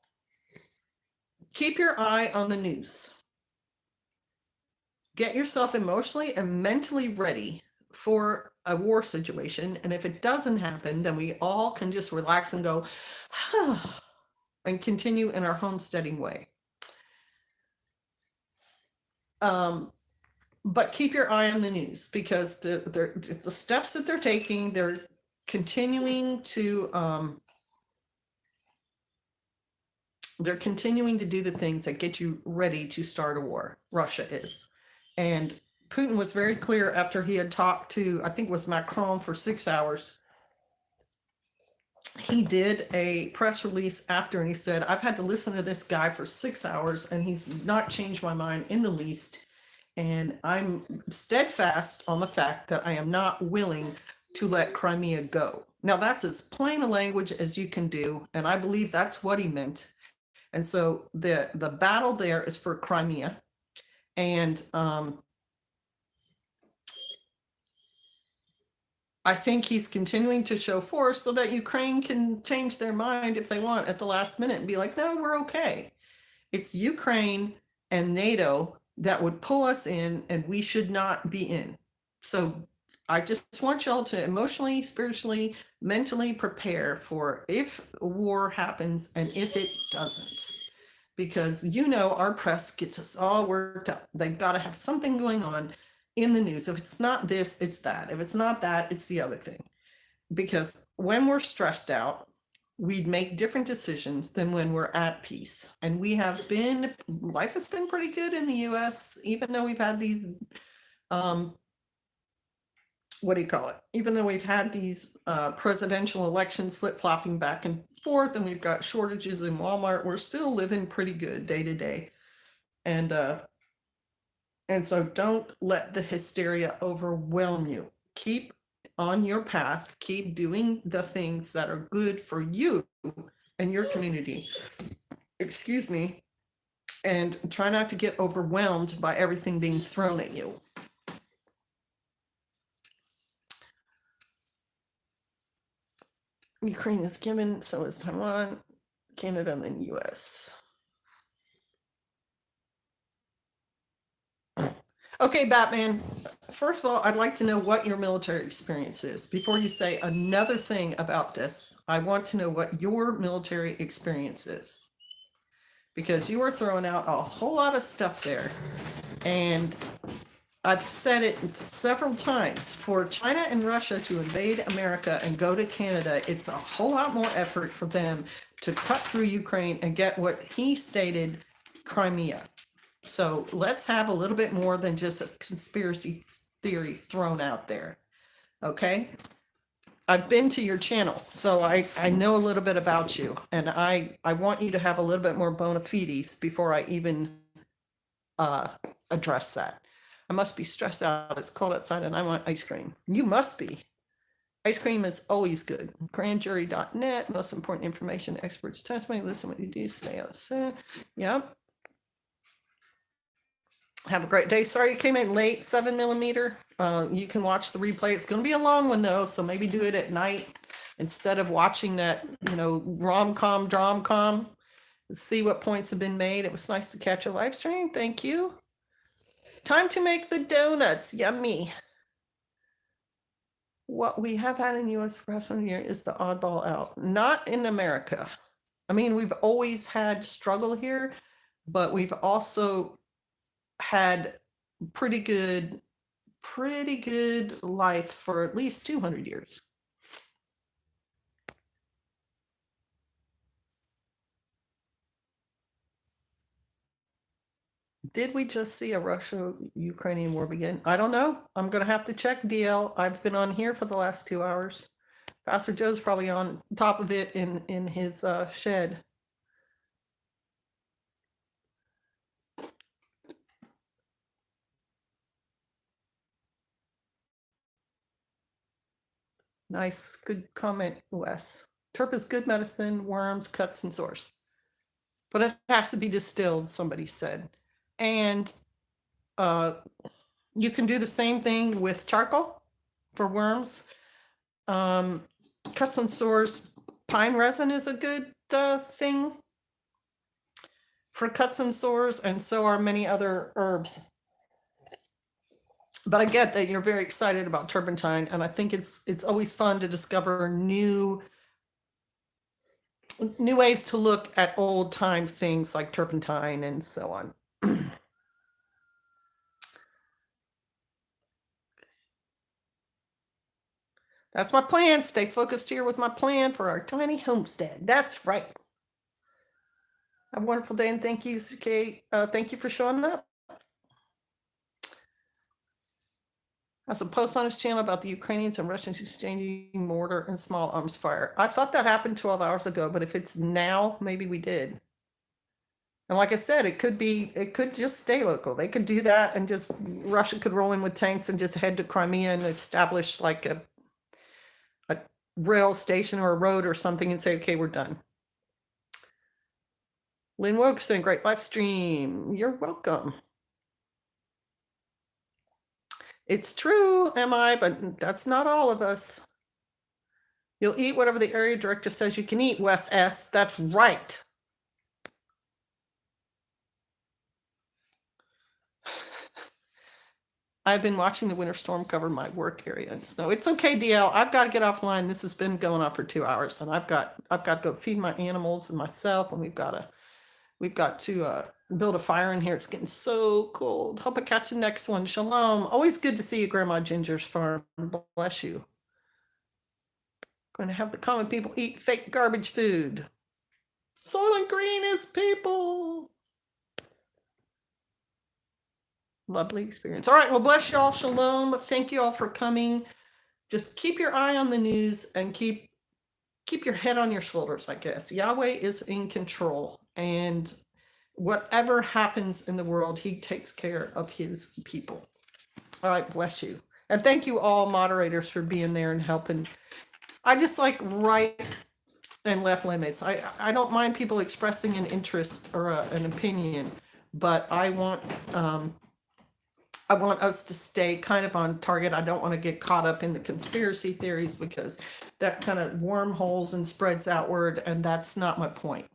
Keep your eye on the news. Get yourself emotionally and mentally ready for a war situation. And if it doesn't happen, then we all can just relax and go, and continue in our homesteading way. But keep your eye on the news, because it's the steps that they're taking. They're continuing to do the things that get you ready to start a war. Russia is. And Putin was very clear after he had talked to, I think it was Macron, for 6 hours. He did a press release after, and he said, I've had to listen to this guy for 6 hours, and he's not changed my mind in the least. And I'm steadfast on the fact that I am not willing to let Crimea go. Now, that's as plain a language as you can do, and I believe that's what he meant. And so the battle there is for Crimea. And I think he's continuing to show force so that Ukraine can change their mind if they want at the last minute and be like, no, we're okay. It's Ukraine and NATO that would pull us in, and we should not be in. So I just want y'all to emotionally, spiritually, mentally prepare for if a war happens and if it doesn't. Because our press gets us all worked up. They've got to have something going on in the news. If it's not this, it's that. If it's not that, it's the other thing. Because when we're stressed out, we'd make different decisions than when we're at peace. And life has been pretty good in the US, even though we've had these what do you call it? Even though we've had these presidential elections flip-flopping back and forth, and we've got shortages in Walmart, we're still living pretty good day to day. And so don't let the hysteria overwhelm you. Keep on your path, keep doing the things that are good for you and your community. Excuse me. And try not to get overwhelmed by everything being thrown at you. Ukraine is given, so is Taiwan, Canada, and then US. Okay, Batman. First of all, I'd like to know what your military experience is. Before you say another thing about this, I want to know what your military experience is. Because you are throwing out a whole lot of stuff there. And I've said it several times. For China and Russia to invade America and go to Canada, it's a whole lot more effort for them to cut through Ukraine and get what he stated, Crimea. So let's have a little bit more than just a conspiracy theory thrown out there. Okay? I've been to your channel, so I know a little bit about you. And I want you to have a little bit more bona fides before I even address that. I must be stressed out. It's cold outside and I want ice cream. You must be. Ice cream is always good. Grandjury.net, most important information, experts testimony, listen what you do, stay out of sin. Yep. Have a great day. Sorry you came in late, 7mm. You can watch the replay. It's going to be a long one though, so maybe do it at night instead of watching that, rom-com, drom-com. See what points have been made. It was nice to catch a live stream. Thank you. Time to make the donuts. Yummy. What we have had in U.S. for past 100 years is the oddball out. Not in America. I mean, we've always had struggle here, but we've also had pretty good life for at least 200 years. Did we just see a Russia-Ukrainian war begin? I don't know. I'm going to have to check, DL. I've been on here for the last 2 hours. Pastor Joe's probably on top of it in his shed. Nice, good comment, Wes. Turp is good medicine, worms, cuts, and sores. But it has to be distilled, somebody said. And you can do the same thing with charcoal for worms. Cuts and sores, pine resin is a good thing for cuts and sores, and so are many other herbs. But I get that you're very excited about turpentine, and I think it's always fun to discover new ways to look at old time things like turpentine and so on. That's my plan. Stay focused here with my plan for our tiny homestead. That's right. Have a wonderful day, and thank you, Kate. Thank you for showing up. Has a post on his channel about the Ukrainians and Russians exchanging mortar and small arms fire. I thought that happened 12 hours ago, but if it's now, maybe we did. And like I said, it could just stay local. They could do that and just, Russia could roll in with tanks and just head to Crimea and establish like a rail station or a road or something and say, okay, we're done. Lynn Wilkerson, great live stream. You're welcome. It's true, but that's not all of us. You'll eat whatever the area director says you can eat, Wes S. That's right. I've been watching the winter storm cover my work area in snow. It's okay, DL. I've got to get offline. This has been going on for 2 hours, and I've got to go feed my animals and myself, and we've got to build a fire in here. It's getting so cold. Hope I catch the next one. Shalom. Always good to see you, Grandma Ginger's farm. Bless you. Going to have the common people eat fake garbage food. Soylent Green is people. Lovely experience. All right, well, bless y'all. Shalom. Thank you all for coming. just keep your eye on the news and keep your head on your shoulders, I guess. Yahweh is in control, and whatever happens in the world, he takes care of his people. All right, bless you. And thank you all moderators for being there and helping. I just like right and left limits. I don't mind people expressing an interest or an opinion, but I want us to stay kind of on target. I don't want to get caught up in the conspiracy theories because that kind of wormholes and spreads outward, and that's not my point.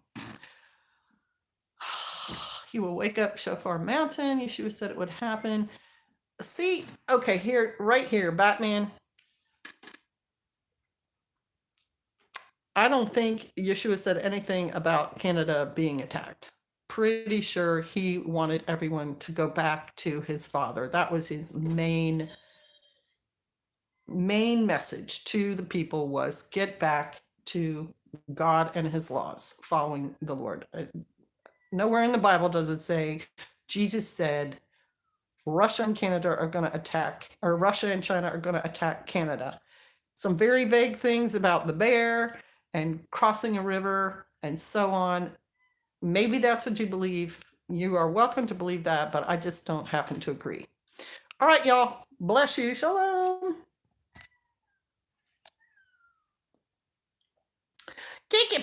He will wake up Shofar Mountain. Yeshua said it would happen. See, okay, here, right here, Batman. I don't think Yeshua said anything about Canada being attacked. Pretty sure he wanted everyone to go back to his father. That was his main message to the people, was get back to God and his laws, following the Lord. Nowhere in the Bible does it say Jesus said Russia and Canada are going to attack, or Russia and China are going to attack Canada. Some very vague things about the bear and crossing a river and so on. Maybe that's what you believe. You are welcome to believe that, but I just don't happen to agree. All right, y'all. Bless you. Shalom. Take it.